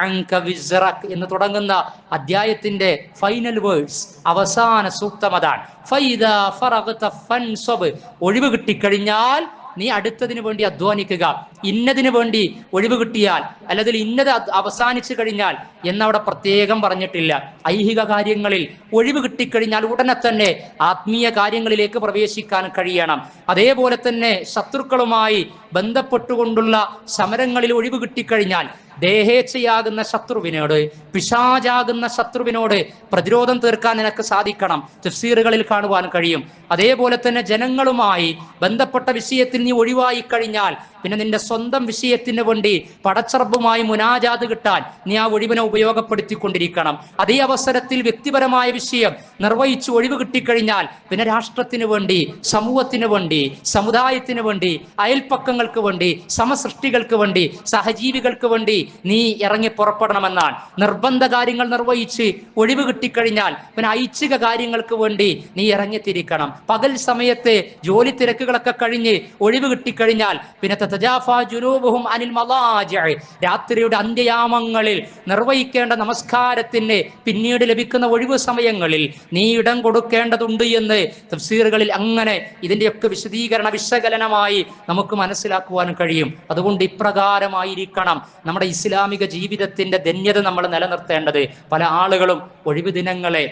അൻക വിസ്റക് എന്ന് തുടങ്ങുന്ന അധ്യായത്തിന്റെ ഫൈനൽ വേർഡ്സ്, അവസാന സൂക്തം അതാണ്. ഫൈദാ ഫറഗ്ത ഫൻസബ്, ഒഴിവ് കിട്ടിക്കഴിഞ്ഞാൽ നീ അടുത്തതിന് വേണ്ടി അധ്വാനിക്കുക. ഇന്നതിന് വേണ്ടി ഒഴിവ് കിട്ടിയാൽ, അല്ലെങ്കിൽ ഇന്നത് അവസാനിച്ചു കഴിഞ്ഞാൽ എന്നവിടെ പ്രത്യേകം പറഞ്ഞിട്ടില്ല. ഐഹിക കാര്യങ്ങളിൽ ഒഴിവ് കിട്ടിക്കഴിഞ്ഞാൽ ഉടനെ തന്നെ ആത്മീയ കാര്യങ്ങളിലേക്ക് പ്രവേശിക്കാൻ കഴിയണം. അതേപോലെ തന്നെ ശത്രുക്കളുമായി ബന്ധപ്പെട്ടുകൊണ്ടുള്ള സമരങ്ങളിൽ ഒഴിവ് കിട്ടിക്കഴിഞ്ഞാൽ ദേഹേച്ഛയാകുന്ന ശത്രുവിനോട്, പിശാചാകുന്ന ശത്രുവിനോട് പ്രതിരോധം തീർക്കാൻ നിനക്ക് സാധിക്കണം. തഫ്സീറുകളിൽ കാണുവാൻ കഴിയും. അതേപോലെ തന്നെ ജനങ്ങളുമായി ബന്ധപ്പെട്ട വിഷയത്തിൽ നീ ഒഴിവായി കഴിഞ്ഞാൽ പിന്നെ നിന്റെ സ്വന്തം വിഷയത്തിന് വേണ്ടി പടച്ചറബുമായി മുനാജാത് കിട്ടാൻ നീ ആ ഒഴിവിനെ ഉപയോഗപ്പെടുത്തിക്കൊണ്ടിരിക്കണം. അതേ അവസരത്തിൽ വ്യക്തിപരമായ വിഷയം നിർവഹിച്ച് ഒഴിവ് കിട്ടിക്കഴിഞ്ഞാൽ പിന്നെ രാഷ്ട്രത്തിന് വേണ്ടി, സമൂഹത്തിന് വേണ്ടി, സമുദായത്തിന് വേണ്ടി, അയൽപ്പക്കങ്ങൾക്ക് വേണ്ടി, സമസൃഷ്ടികൾക്ക് വേണ്ടി, സഹജീവികൾക്ക് വേണ്ടി നീ ഇറങ്ങി പുറപ്പെടണമെന്നാണ്. നിർബന്ധ കാര്യങ്ങൾ നിർവഹിച്ച് ഒഴിവ് കിട്ടിക്കഴിഞ്ഞാൽ പിന്നെ ഐച്ഛിക കാര്യങ്ങൾക്ക് വേണ്ടി നീ ഇറങ്ങിത്തിരിക്കണം. പകൽ സമയത്ത് ജോലി തിരക്കുകളൊക്കെ കഴിഞ്ഞ് ഒഴിവ് കിട്ടിക്കഴിഞ്ഞാൽ പിന്നെ തതജാഫാ ജുനൂബുഹും അനിൽ മളാജിഇ, രാത്രിയുടെ അന്ത്യയാമങ്ങളിൽ നിർവഹിക്കേണ്ട നമസ്കാരത്തിന് പിന്നീട് ലഭിക്കുന്ന ഒഴിവ് സമയങ്ങളിൽ നീ ഇടം കൊടുക്കേണ്ടതുണ്ട് എന്ന് തഫ്സീറുകളിൽ അങ്ങനെ ഇതിൻ്റെയൊക്കെ വിശദീകരണ വിശകലനമായി നമുക്ക് മനസ്സിലാക്കുവാൻ കഴിയും. അതുകൊണ്ട് ഇപ്രകാരമായിരിക്കണം നമ്മുടെ ഇസ്ലാമിക ജീവിതത്തിന്റെ ധന്യത നമ്മൾ നിലനിർത്തേണ്ടത്. പല ആളുകളും ഒഴിവ് ദിനങ്ങളെ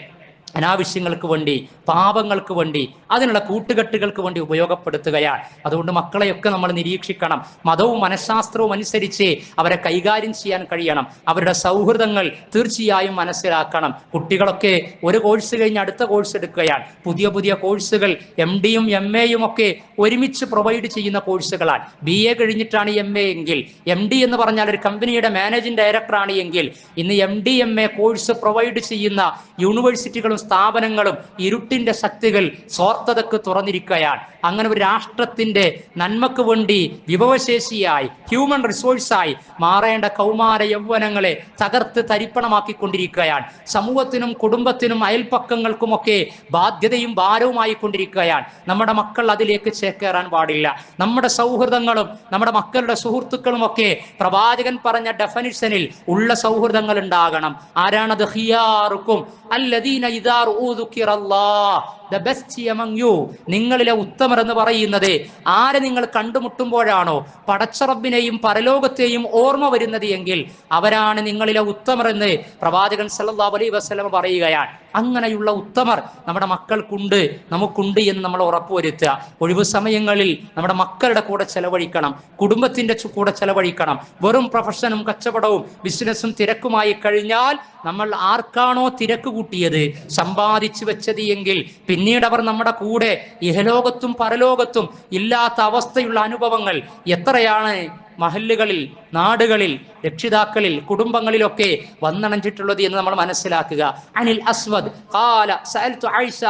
അനാവശ്യങ്ങൾക്ക് വേണ്ടി, പാപങ്ങൾക്ക് വേണ്ടി, അതിനുള്ള കൂട്ടുകെട്ടുകൾക്ക് വേണ്ടി ഉപയോഗപ്പെടുത്തുകയാണ്. അതുകൊണ്ട് മക്കളെയൊക്കെ നമ്മൾ നിരീക്ഷിക്കണം. മതവും മനഃശാസ്ത്രവും അനുസരിച്ച് അവരെ കൈകാര്യം ചെയ്യാൻ കഴിയണം. അവരുടെ സൗഹൃദങ്ങൾ തീർച്ചയായും മനസ്സിലാക്കണം. കുട്ടികളൊക്കെ ഒരു കോഴ്സ് കഴിഞ്ഞ് അടുത്ത കോഴ്സ് എടുക്കുകയാണ്. പുതിയ പുതിയ കോഴ്സുകൾ MD-യും MA-യും ഒക്കെ ഒരുമിച്ച് പ്രൊവൈഡ് ചെയ്യുന്ന കോഴ്സുകളാണ്. BA കഴിഞ്ഞിട്ടാണ് MA എങ്കിൽ, MD എന്ന് പറഞ്ഞാൽ ഒരു കമ്പനിയുടെ മാനേജിംഗ് ഡയറക്ടറാണ് എങ്കിൽ, ഇന്ന് MD MA കോഴ്സ് പ്രൊവൈഡ് ചെയ്യുന്ന യൂണിവേഴ്സിറ്റികളും സ്ഥാപനങ്ങളും ഇരുട്ടിന്റെ ശക്തികൾ സ്വാർത്ഥതക്ക് തുറന്നിരിക്കുകയാണ്. അങ്ങനെ ഒരു രാഷ്ട്രത്തിന്റെ നന്മക്ക് വേണ്ടി വിഭവശേഷിയായി, ഹ്യൂമൻ റിസോഴ്സായി മാറേണ്ട കൗമാര യൗവനങ്ങളെ തകർത്ത് തരിപ്പണമാക്കിക്കൊണ്ടിരിക്കുകയാണ്. സമൂഹത്തിനും കുടുംബത്തിനും അയൽപ്പക്കങ്ങൾക്കുമൊക്കെ ബാധ്യതയും ഭാരവുമായി കൊണ്ടിരിക്കുകയാണ്. നമ്മുടെ മക്കൾ അതിലേക്ക് ചേക്കേറാൻ പാടില്ല. നമ്മുടെ സൗഹൃദങ്ങളും നമ്മുടെ മക്കളുടെ സുഹൃത്തുക്കളും ഒക്കെ പ്രവാചകൻ പറഞ്ഞ ഡെഫിനിഷനിൽ ഉള്ള സൗഹൃദങ്ങൾ ഉണ്ടാകണം. ആരാണത്? ഖിയാറുക്കും അല്ലദീന ഇദാ റൂദുകിറല്ലാഹ്, ദ ബെസ്റ്റ് among you, നിങ്ങളിലെ ഉത്തമർ എന്ന് പറയുന്നത് ആരെ നിങ്ങൾ കണ്ടുമുട്ടുമ്പോഴാണോ പടച്ചറബിനെയും പരലോകത്തെയും ഓർമ്മ വരുന്നത് എങ്കിൽ അവരാണ് നിങ്ങളിലെ ഉത്തമർ എന്ന് പ്രവാചകൻ സല്ലല്ലാഹു അലൈഹി വസല്ലം പറയുകയാണ്. അങ്ങനെയുള്ള ഉത്തമർ നമ്മുടെ മക്കൾക്കുണ്ട്, നമുക്കുണ്ട് എന്ന് നമ്മൾ ഉറപ്പുവരുത്തുക. ഒഴിവു സമയങ്ങളിൽ നമ്മുടെ മക്കളുടെ കൂടെ ചെലവഴിക്കണം, കുടുംബത്തിന്റെ കൂടെ ചെലവഴിക്കണം. വെറും പ്രൊഫഷനും കച്ചവടവും ബിസിനസ്സും തിരക്കുമായി കഴിഞ്ഞാൽ നമ്മൾ ആർക്കാണോ തിരക്ക് കൂട്ടിയത്, സമ്പാദിച്ചു വെച്ചത് എങ്കിൽ പിന്നീട് അവർ നമ്മുടെ കൂടെ ഇഹലോകത്തും പരലോകത്തും ഇല്ലാത്ത അവസ്ഥയുള്ള അനുഭവങ്ങൾ എത്രയാണ് മഹല്ലുകളിൽ, നാടുകളിൽ, രക്ഷിതാക്കളിൽ, കുടുംബങ്ങളിലൊക്കെ വന്നണഞ്ഞിട്ടുള്ളത് എന്ന് നമ്മൾ മനസ്സിലാക്കുക. അനിൽ അസ്വദ് ഖാല സഅൽതു ആയിഷ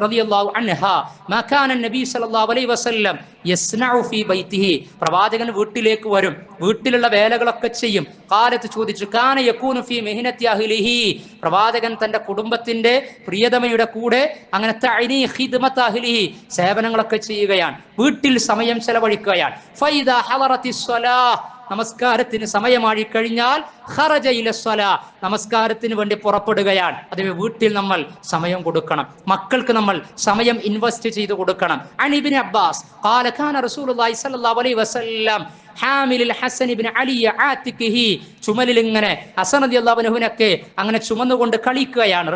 റളിയല്ലാഹു അൻഹാ മാ കാന നബി സല്ലല്ലാഹു അലൈഹി വസല്ലം യസ്നഉ ഫീ ബൈതിഹി, പ്രവാചകൻ വീട്ടിലേക്ക് വരും, വീട്ടിലുള്ള വേലകളൊക്കെ ചെയ്യും. ഖാലത്ത് ചോദിച്ചു, കാന യകൂനു ഫീ മിഹ്നതി അഹ്ലിഹി, പ്രവാചകൻ തന്റെ കുടുംബത്തിന്റെ പ്രിയതമയുടെ കൂടെ അങ്ങനെ തഅനി ഖിദ്മത അഹ്ലിഹി, സേവനങ്ങളൊക്കെ ചെയ്യുകയാണ്, വീട്ടിൽ സമയം ചെലവഴിക്കുകയാണ്. ഫൈദാ ഹളറത്തിസ് സ്വലാഹ്, നമസ്കാരത്തിന് സമയമായി കഴിഞ്ഞാൽ ഖറജ ഇല സ്വലാ, നമസ്കാരത്തിന് വേണ്ടി പുറപ്പെടുകയാണ്. അതിന് വീട്ടിൽ നമ്മൾ സമയം കൊടുക്കണം, മക്കൾക്ക് നമ്മൾ സമയം ഇൻവെസ്റ്റ് ചെയ്ത് കൊടുക്കണം. അൻ ഇബ്നു അബ്ബാസ് ഖാല കാന റസൂലുള്ളാഹി സ്വല്ലല്ലാഹു അലൈഹി വസല്ലം ഹാമിലുൽ ഹസൻ ഇബ്നു അലി ആതിഖിഹി, ചുമലിൽ ഇങ്ങനെ ഹസൻ റളിയല്ലാഹു അൻഹുവിനൊക്കെ അങ്ങനെ ചുമന്നുകൊണ്ട് കളിക്കുകയാണ്.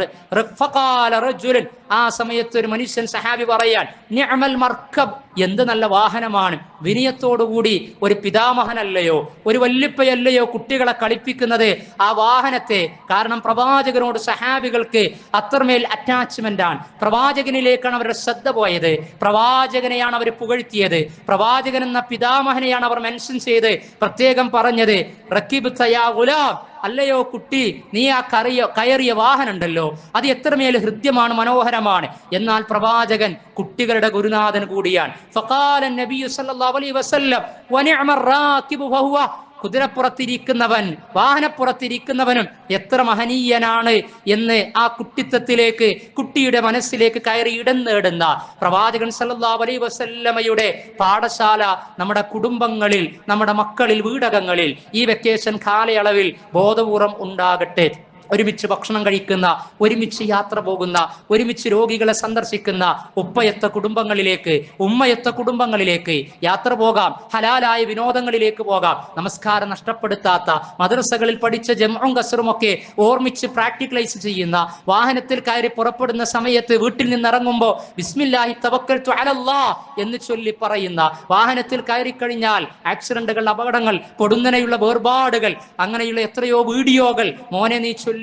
ഫഖാല റജുലൻ, ആ സമയത്ത് ഒരു മനുഷ്യൻ സഹാബി പറയാൻ, നിഅമൽ മർക്കബ്, എന്ത് നല്ല വാഹനമാണ്. വിനയത്തോടുകൂടി ഒരു പിതാമഹനല്ലയോ ഒരു വല്യപ്പയല്ലയോ കുട്ടികളെ കളിപ്പിക്കുന്നത് ആ വാഹനത്തെ. കാരണം പ്രവാചകനോട് സഹാബികൾക്ക് അത്രമേൽ അറ്റാച്ച്മെന്റ് ആണ്. പ്രവാചകനിലേക്കാണ് അവരുടെ ശ്രദ്ധ പോയത്, പ്രവാചകനെയാണ് അവർ പുകഴ്ത്തിയത്, പ്രവാചകൻ എന്ന പിതാമഹനെയാണ് അവർ മെൻഷൻ ചെയ്ത് പ്രത്യേകം പറഞ്ഞത്. റക്കിബ് തയാ ഗുലാം, അല്ലയോ കുട്ടി, നീ ആ കയറിയ വാഹനം ഉണ്ടല്ലോ അത് എത്രമേൽ ഹൃദ്യമാണ്, മനോഹരമാണ്. എന്നാൽ പ്രവാചകൻ കുട്ടികളുടെ ഗുരുനാഥൻ കൂടിയാണ്. ഫഖാല നബിയു സല്ലല്ലാഹു അലൈഹി വസല്ലം വനിഅമർ റാകിബു ഫഹുവ, കുതിരപ്പുറത്തിരിക്കുന്നവൻ, വാഹനപ്പുറത്തിരിക്കുന്നവനും എത്ര മഹനീയനാണ് എന്ന് ആ കുട്ടിത്വത്തിലേക്ക്, കുട്ടിയുടെ മനസ്സിലേക്ക് കയറി ഇടം നേടുന്ന പ്രവാചകൻ സല്ലല്ലാഹു അലൈഹി വസല്ലമയുടെ പാഠശാല നമ്മുടെ കുടുംബങ്ങളിൽ, നമ്മുടെ മക്കളിൽ, വീടകങ്ങളിൽ ഈ വെക്കേഷൻ കാലയളവിൽ ബോധപൂർവം ഉണ്ടാകട്ടെ. ഒരുമിച്ച് ഭക്ഷണം കഴിക്കുന്ന, ഒരുമിച്ച് യാത്ര പോകുന്ന, ഒരുമിച്ച് രോഗികളെ സന്ദർശിക്കുന്ന ഉപ്പയത്ത കുടുംബങ്ങളിലേക്ക്, ഉമ്മയത്ത കുടുംബങ്ങളിലേക്ക് യാത്ര പോകാം. ഹലാലായ വിനോദങ്ങളിലേക്ക് പോകാം. നമസ്കാരം നഷ്ടപ്പെടുത്താത്ത, മദ്രസകളിൽ പഠിച്ച ജംഉം കസ്റും ഒക്കെ ഓർമ്മിച്ച് പ്രാക്ടിക്കലൈസ് ചെയ്യുന്ന, വാഹനത്തിൽ കയറി പുറപ്പെടുന്ന സമയത്ത് വീട്ടിൽ നിന്നിറങ്ങുമ്പോൾ ബിസ്മില്ലാഹി തവക്കൽതു അലല്ലാഹ് എന്ന് ചൊല്ലി പറയുന്ന, വാഹനത്തിൽ കയറി കഴിഞ്ഞാൽ ആക്സിഡന്റുകൾ, അപകടങ്ങൾ, പൊടുന്നനെയുള്ള വേർപാടുകൾ, അങ്ങനെയുള്ള എത്രയോ വീഡിയോകൾ. മോനെ നീ ചൊല്ലിയോ,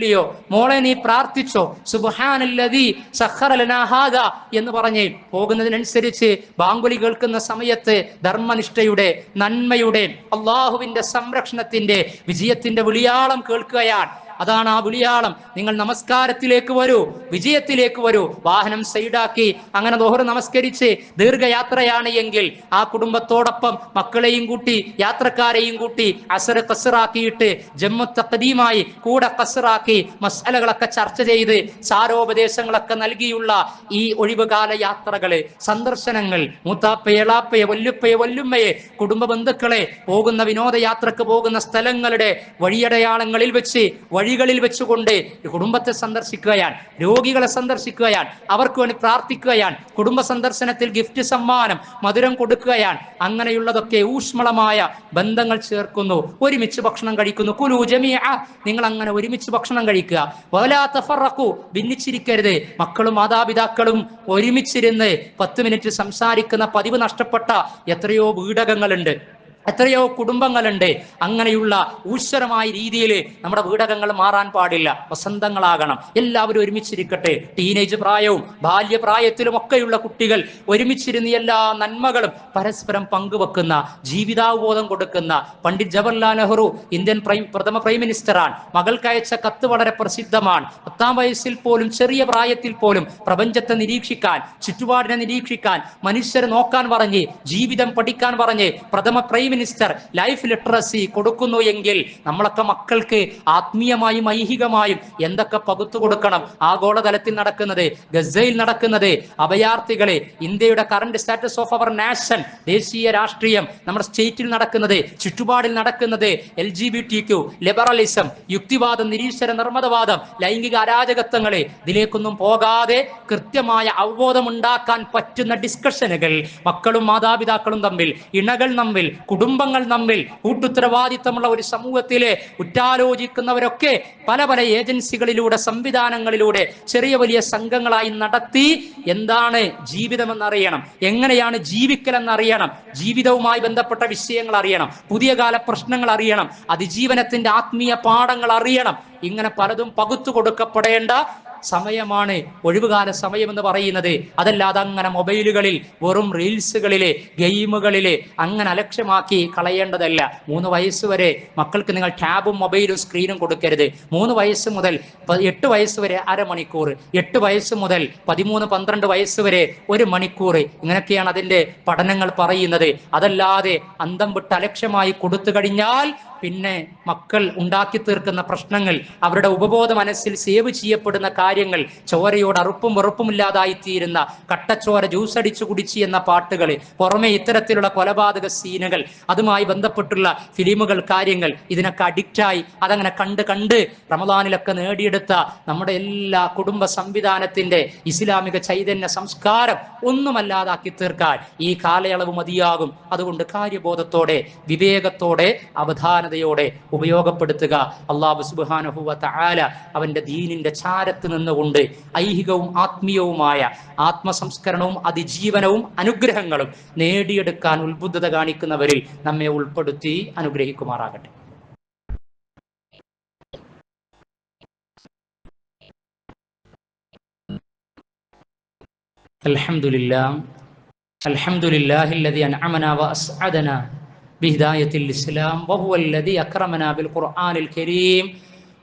മോളെ നീ പ്രാർത്ഥിച്ചോ, സുബ്ഹാനല്ലദീ സഖറ ലനാ ഹാദാ എന്ന് പറഞ്ഞ് പോകുന്നതിനനുസരിച്ച് ബാങ്കുലി കേൾക്കുന്ന സമയത്ത് ധർമ്മനിഷ്ഠയുടെ, നന്മയുടെ, അള്ളാഹുവിന്റെ സംരക്ഷണത്തിന്റെ, വിജയത്തിന്റെ വിളിയാളം കേൾക്കുകയാണ്. അതാണ് ആ വിളിയാളം. നിങ്ങൾ നമസ്കാരത്തിലേക്ക് വരൂ, വിജയത്തിലേക്ക് വരൂ. വാഹനം സൈഡാക്കി അങ്ങനെ ദുഹർ നമസ്കരിച്ച് ദീർഘയാത്രയാണ് എങ്കിൽ ആ കുടുംബത്തോടൊപ്പം മക്കളെയും കൂട്ടി യാത്രക്കാരെയും കൂട്ടി അസർ ഖസ്റാക്കിയിട്ട് ജമ്മു തഖദീമായി കൂടെ ഖസ്റാക്കി മസ്അലകളൊക്കെ ചർച്ച ചെയ്ത് സാരോപദേശങ്ങളൊക്കെ നൽകിയുള്ള ഈ ഒഴിവുകാല യാത്രകള്, സന്ദർശനങ്ങൾ, മൂത്താപ്പയെ, എളാപ്പയെ, വല്ലുപ്പയെ, വല്ലുമ്മയെ, കുടുംബ ബന്ധുക്കളെ, പോകുന്ന വിനോദയാത്രക്ക് പോകുന്ന സ്ഥലങ്ങളുടെ വഴിയടയാളങ്ങളിൽ വെച്ച്, വഴികളിൽ വെച്ചുകൊണ്ട് കുടുംബത്തെ സന്ദർശിക്കുകയാണ്, രോഗികളെ സന്ദർശിക്കുകയാണ്, അവർക്ക് വേണ്ടി പ്രാർത്ഥിക്കുകയാണ്, കുടുംബ സന്ദർശനത്തിൽ ഗിഫ്റ്റ് സമ്മാനം, മധുരം കൊടുക്കുകയാണ്. അങ്ങനെയുള്ളതൊക്കെ ഊഷ്മളമായ ബന്ധങ്ങൾ ചേർക്കുന്നു. ഒരുമിച്ച് ഭക്ഷണം കഴിക്കുന്നു. കുലു ജമീഅ, നിങ്ങൾ അങ്ങനെ ഒരുമിച്ച് ഭക്ഷണം കഴിക്കുക. വലാ തഫറഖു, ഭിന്നിച്ചിരിക്കരുത്. മക്കളും മാതാപിതാക്കളും ഒരുമിച്ചിരുന്ന് 10 മിനിറ്റ് സംസാരിക്കുന്ന പതിവ് നഷ്ടപ്പെട്ട എത്രയോ വീടകങ്ങളുണ്ട്, എത്രയോ കുടുംബങ്ങളുണ്ട്. അങ്ങനെയുള്ള ഊശ്വരമായ രീതിയിൽ നമ്മുടെ വീടകങ്ങൾ മാറാൻ പാടില്ല. വസന്തങ്ങളാകണം. എല്ലാവരും ഒരുമിച്ചിരിക്കട്ടെ. ടീനേജ് പ്രായവും ബാല്യപ്രായത്തിലും ഒക്കെയുള്ള കുട്ടികൾ ഒരുമിച്ചിരുന്ന് എല്ലാ നന്മകളും പരസ്പരം പങ്കുവെക്കുന്ന, ജീവിതാവബോധം കൊടുക്കുന്ന. പണ്ഡിറ്റ് ജവഹർലാൽ നെഹ്റു ഇന്ത്യൻ പ്രഥമ പ്രൈം മിനിസ്റ്ററാണ്. മകൾക്കയച്ച കത്ത് വളരെ പ്രസിദ്ധമാണ്. 10-ാം വയസ്സിൽ പോലും, ചെറിയ പ്രായത്തിൽ പോലും പ്രപഞ്ചത്തെ നിരീക്ഷിക്കാൻ, ചുറ്റുപാടിനെ നിരീക്ഷിക്കാൻ, മനുഷ്യരെ നോക്കാൻ പറഞ്ഞ്, ജീവിതം പഠിക്കാൻ പറഞ്ഞ് പ്രഥമ പ്രൈം മിനിസ്റ്റർ ലൈഫ് ലിറ്ററസി കൊടുക്കുന്നു എങ്കിൽ നമ്മളൊക്കെ മക്കൾക്ക് ആത്മീയമായും ഐഹികമായും എന്തൊക്കെ പകുത്തു കൊടുക്കണം. ആഗോളതലത്തിൽ നടക്കുന്നത്, ഗസയിൽ നടക്കുന്നത്, അഭയാർത്ഥികളെ, ഇന്ത്യയുടെ current status of our nation, ദേശീയ രാഷ്ട്രീയം, നമ്മുടെ സ്റ്റേറ്റിൽ നടക്കുന്നത്, ചുറ്റുപാടിൽ നടക്കുന്നത്, LGBTQ, ലിബറലിസം, യുക്തിവാദം, നിരീശ്വര നിർമ്മതവാദം, ലൈംഗിക അരാജകത്വങ്ങളെ, ഇതിലേക്കൊന്നും പോകാതെ കൃത്യമായ അവബോധം ഉണ്ടാക്കാൻ പറ്റുന്ന ഡിസ്കഷനുകൾ മക്കളും മാതാപിതാക്കളും തമ്മിൽ, ഇണകൾ തമ്മിൽ, കുടുംബങ്ങൾ തമ്മിൽ, കൂട്ടുത്തരവാദിത്തമുള്ള ഒരു സമൂഹത്തിലെ ഉറ്റാലോചിക്കുന്നവരൊക്കെ പല പല ഏജൻസികളിലൂടെ, സംവിധാനങ്ങളിലൂടെ, ചെറിയ വലിയ സംഘങ്ങളായി നടത്തി എന്താണ് ജീവിതമെന്നറിയണം, എങ്ങനെയാണ് ജീവിക്കലെന്നറിയണം, ജീവിതവുമായി ബന്ധപ്പെട്ട വിഷയങ്ങൾ അറിയണം, പുതിയ കാല പ്രശ്നങ്ങൾ അറിയണം, അതിജീവനത്തിന്റെ ആത്മീയ പാഠങ്ങൾ അറിയണം. ഇങ്ങനെ പലതും പകുത്തു കൊടുക്കപ്പെടേണ്ട സമയമാണ് ഒഴിവുകാല സമയം എന്ന് പറയുന്നത്. അതല്ലാതെ അങ്ങനെ മൊബൈലുകളിൽ, വെറും റീൽസുകളിലെ, ഗെയിമുകളിലെ അങ്ങനെ അലക്ഷ്യമാക്കി കളയേണ്ടതല്ല. 3 വയസ്സ് വരെ മക്കൾക്ക് നിങ്ങൾ ടാബും മൊബൈലും സ്ക്രീനും കൊടുക്കരുത്. 3 വയസ്സ് മുതൽ 8 വയസ്സ് വരെ അരമണിക്കൂർ, 8 വയസ്സ് മുതൽ 13-12 വയസ്സ് വരെ 1 മണിക്കൂർ, ഇങ്ങനെയൊക്കെയാണ് അതിൻ്റെ പഠനങ്ങൾ പറയുന്നത്. അതല്ലാതെ അന്തം വിട്ട് അലക്ഷ്യമായി കൊടുത്തു കഴിഞ്ഞാൽ പിന്നെ മക്കൾ ഉണ്ടാക്കി തീർക്കുന്ന പ്രശ്നങ്ങൾ, അവരുടെ ഉപബോധ മനസ്സിൽ സേവ് ചെയ്യപ്പെടുന്ന കാര്യങ്ങൾ, ചോരയോട് അറുപ്പും വെറുപ്പുമില്ലാതായിത്തീരുന്ന, കട്ടച്ചോര ജ്യൂസ് അടിച്ചു കുടിച്ച് എന്ന പാട്ടുകൾ, പുറമെ ഇത്തരത്തിലുള്ള കൊലപാതക സീനുകൾ, അതുമായി ബന്ധപ്പെട്ടുള്ള ഫിലിമുകൾ, കാര്യങ്ങൾ, ഇതിനൊക്കെ അഡിക്റ്റായി അതങ്ങനെ കണ്ട് റമദാനിലൊക്കെ നേടിയെടുത്ത നമ്മുടെ എല്ലാ കുടുംബ സംവിധാനത്തിന്റെ ഇസ്ലാമിക ചൈതന്യ സംസ്കാരം ഒന്നുമല്ലാതാക്കി തീർക്കാൻ ഈ കാലയളവ് മതിയാകും. അതുകൊണ്ട് കാര്യബോധത്തോടെ, വിവേകത്തോടെ, അവധാനതയോടെ ഉപയോഗപ്പെടുത്തുക. അല്ലാഹു സുബ്ഹാനഹു വ തആല അവന്റെ ദീനിന്റെ ചാരത്ത് നിന്നുകൊണ്ട് ഐഹികവും ആത്മീയവുമായ ആത്മസംസ്കരണവും അതിജീവനവും അനുഗ്രഹങ്ങളും നേടിയെടുക്കാൻ ഉത്ബുദ്ധത കാണിക്കുന്നവരിൽ നമ്മെ ഉൾപ്പെടുത്തി അനുഗ്രഹിക്കുമാറാകട്ടെ. അൽഹംദുലില്ലാഹില്ലദി അൻഅമനാ വഅസ്അദനാ ബിഹിദായത്തിൽ ഇസ്ലാം വഹുവല്ലദി അക്രമനാ ബിൽ ഖുർആനിൽ കരീം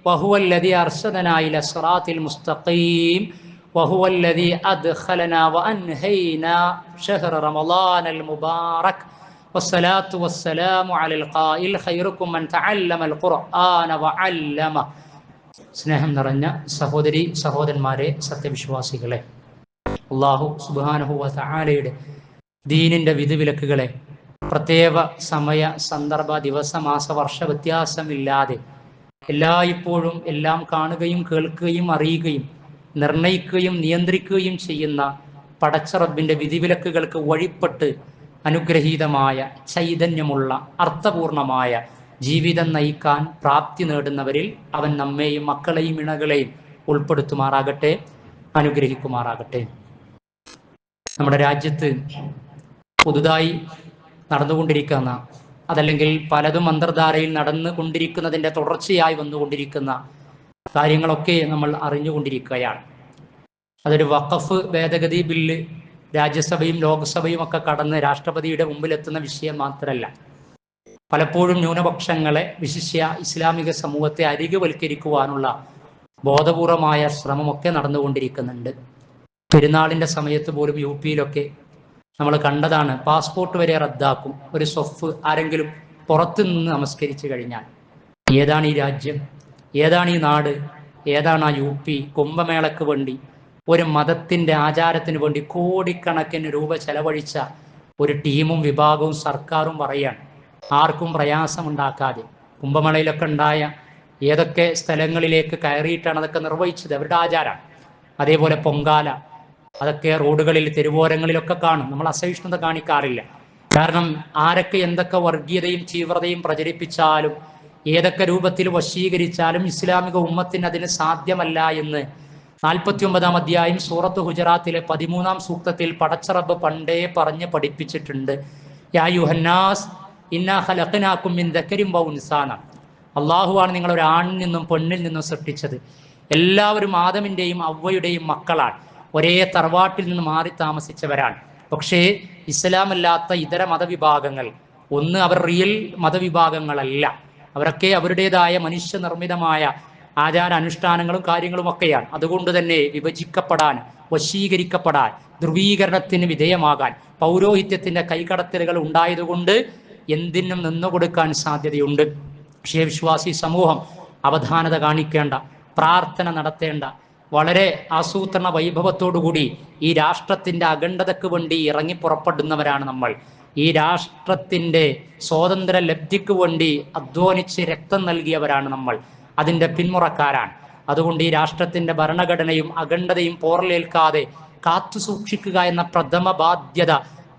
വഹുവല്ലദി അർശദനാ ഇലാ സിറാത്തിൽ മുസ്തഖീം വഹുവല്ലദി അദ്ഖലനാ വഅൻഹൈനാ ശഹ്റ റമളാനൽ മുബാറക് വസ്സലാത്തു വസ്സലാമു അലൽ ഖായിൽ ഖൈറുക്കും മൻ തഅല്ലമൽ ഖുർആന വഅല്ലമ. സ്നേഹം നിറഞ്ഞ സഹോദരി സഹോദരന്മാരെ, സത്യവിശ്വാസികളെ, അല്ലാഹു സുബ്ഹാനഹു വ തആലയുടെ ദീനിന്റെ വിധിവിലക്കുകളെ പ്രത്യേക സമയ, സന്ദർഭ, ദിവസ, മാസ, വർഷ വ്യത്യാസമില്ലാതെ എല്ലായ്പ്പോഴും എല്ലാം കാണുകയും കേൾക്കുകയും അറിയുകയും നിർണയിക്കുകയും നിയന്ത്രിക്കുകയും ചെയ്യുന്ന പടച്ച റബ്ബിന്റെ വിധിവിലക്കുകൾക്ക് വഴിപ്പെട്ട് അനുഗ്രഹീതമായ, ചൈതന്യമുള്ള, അർത്ഥപൂർണമായ ജീവിതം നയിക്കാൻ പ്രാപ്തി നേടുന്നവരിൽ അവൻ നമ്മെയും മക്കളെയും ഇണകളെയും ഉൾപ്പെടുത്തുമാറാകട്ടെ, അനുഗ്രഹിക്കുമാറാകട്ടെ. നമ്മുടെ രാജ്യത്ത് പുതുതായി നടന്നുകൊണ്ടിരിക്കുന്ന, അതല്ലെങ്കിൽ പലതും അന്തർധാരയിൽ നടന്നുകൊണ്ടിരിക്കുന്നതിൻ്റെ തുടർച്ചയായി വന്നുകൊണ്ടിരിക്കുന്ന കാര്യങ്ങളൊക്കെ നമ്മൾ അറിഞ്ഞുകൊണ്ടിരിക്കുകയാണ്. അതൊരു വഖഫ് ഭേദഗതി ബില്ല് രാജ്യസഭയും ലോക്സഭയും ഒക്കെ കടന്ന് രാഷ്ട്രപതിയുടെ മുമ്പിലെത്തുന്ന വിഷയം മാത്രമല്ല. പലപ്പോഴും ന്യൂനപക്ഷങ്ങളെ, വിശിഷ്യ ഇസ്ലാമിക സമൂഹത്തെ അരികുവൽക്കരിക്കുവാനുള്ള ബോധപൂർവമായ ശ്രമമൊക്കെ നടന്നുകൊണ്ടിരിക്കുന്നുണ്ട്. പെരുന്നാളിൻ്റെ സമയത്ത് പോലും യു പിയിലൊക്കെ നമ്മൾ കണ്ടതാണ്, പാസ്പോർട്ട് വരെ റദ്ദാക്കും ഒരു സ്വഫ് ആരെങ്കിലും പുറത്തു നിന്ന് നമസ്കരിച്ചു കഴിഞ്ഞാൽ. ഏതാണ് ഈ രാജ്യം? ഏതാണ് ഈ നാട്? ഏതാണ് ആ യു പി? കുംഭമേളയ്ക്ക് വേണ്ടി, ഒരു മതത്തിൻ്റെ ആചാരത്തിന് വേണ്ടി കോടിക്കണക്കിന് രൂപ ചെലവഴിച്ച ഒരു ടീമും വിഭാഗവും സർക്കാരും പറയാണ്, ആർക്കും പ്രയാസമുണ്ടാക്കാതെ. കുംഭമേളയിലൊക്കെ ഉണ്ടായ ഏതൊക്കെ സ്ഥലങ്ങളിലേക്ക് കയറിയിട്ടാണ് അതൊക്കെ നിർവഹിച്ചത്, അവരുടെ ആചാരമാണ്. അതേപോലെ പൊങ്കാല, അതൊക്കെ റോഡുകളിൽ തെരുവോരങ്ങളിലൊക്കെ കാണും. നമ്മൾ അസഹിഷ്ണുത കാണിക്കാറില്ല. കാരണം ആരൊക്കെ എന്തൊക്കെ വർഗീയതയും തീവ്രതയും പ്രചരിപ്പിച്ചാലും ഏതൊക്കെ രൂപത്തിൽ വശീകരിച്ചാലും ഇസ്ലാമിക ഉമ്മത്തിന് അതിന് സാധ്യമല്ല എന്ന് 49-ാം അധ്യായം സൂറത്ത് ഹുജറാത്തിലെ 13-ാം സൂക്തത്തിൽ പടച്ചറബ് പണ്ടേ പറഞ്ഞ് പഠിപ്പിച്ചിട്ടുണ്ട്. യാ യുഹന്നാസ് ഇന്നാ ഖലഖനാകും മിൻ ദക്കരിൻ വ ഉൻസാന. അള്ളാഹുവാണ് നിങ്ങൾ ഒരു ആണിൽ നിന്നും പെണ്ണിൽ നിന്നും സൃഷ്ടിച്ചത്. എല്ലാവരും ആദമിൻ്റെയും അവ്വയുടെയും മക്കളാണ്, ഒരേ തറവാട്ടിൽ നിന്ന് മാറി താമസിച്ചവരാണ്. പക്ഷേ ഇസ്ലാമല്ലാത്ത ഇതര മതവിഭാഗങ്ങൾ, ഒന്ന് അവർ റിയൽ മതവിഭാഗങ്ങളല്ല, അവരൊക്കെ അവരുടേതായ മനുഷ്യനിർമ്മിതമായ ആചാര അനുഷ്ഠാനങ്ങളും കാര്യങ്ങളും ഒക്കെയാണ്. അതുകൊണ്ട് തന്നെ വിഭജിക്കപ്പെടാൻ, വശീകരിക്കപ്പെടാൻ, ധ്രുവീകരണത്തിന് വിധേയമാകാൻ, പൗരോഹിത്യത്തിൻ്റെ കൈകടത്തലുകൾ ഉണ്ടായതുകൊണ്ട് എന്തിനും നിന്നുകൊടുക്കാൻ സാധ്യതയുണ്ട്. പക്ഷേ വിശ്വാസി സമൂഹം അവധാനത കാണിക്കേണ്ട, പ്രാർത്ഥന നടത്തേണ്ട, വളരെ ആസൂത്രണ വൈഭവത്തോടുകൂടി ഈ രാഷ്ട്രത്തിൻ്റെ അഖണ്ഡതയ്ക്ക് വേണ്ടി ഇറങ്ങി പുറപ്പെടുന്നവരാണ് നമ്മൾ. ഈ രാഷ്ട്രത്തിൻ്റെ സ്വാതന്ത്ര്യ ലബ്ധിക്ക് വേണ്ടി അധ്വാനിച്ച് രക്തം നൽകിയവരാണ് നമ്മൾ, അതിൻ്റെ പിന്മുറക്കാരാണ്. അതുകൊണ്ട് ഈ രാഷ്ട്രത്തിൻ്റെ ഭരണഘടനയും അഖണ്ഡതയും പോറലേൽക്കാതെ കാത്തു സൂക്ഷിക്കുക എന്ന പ്രഥമ ബാധ്യത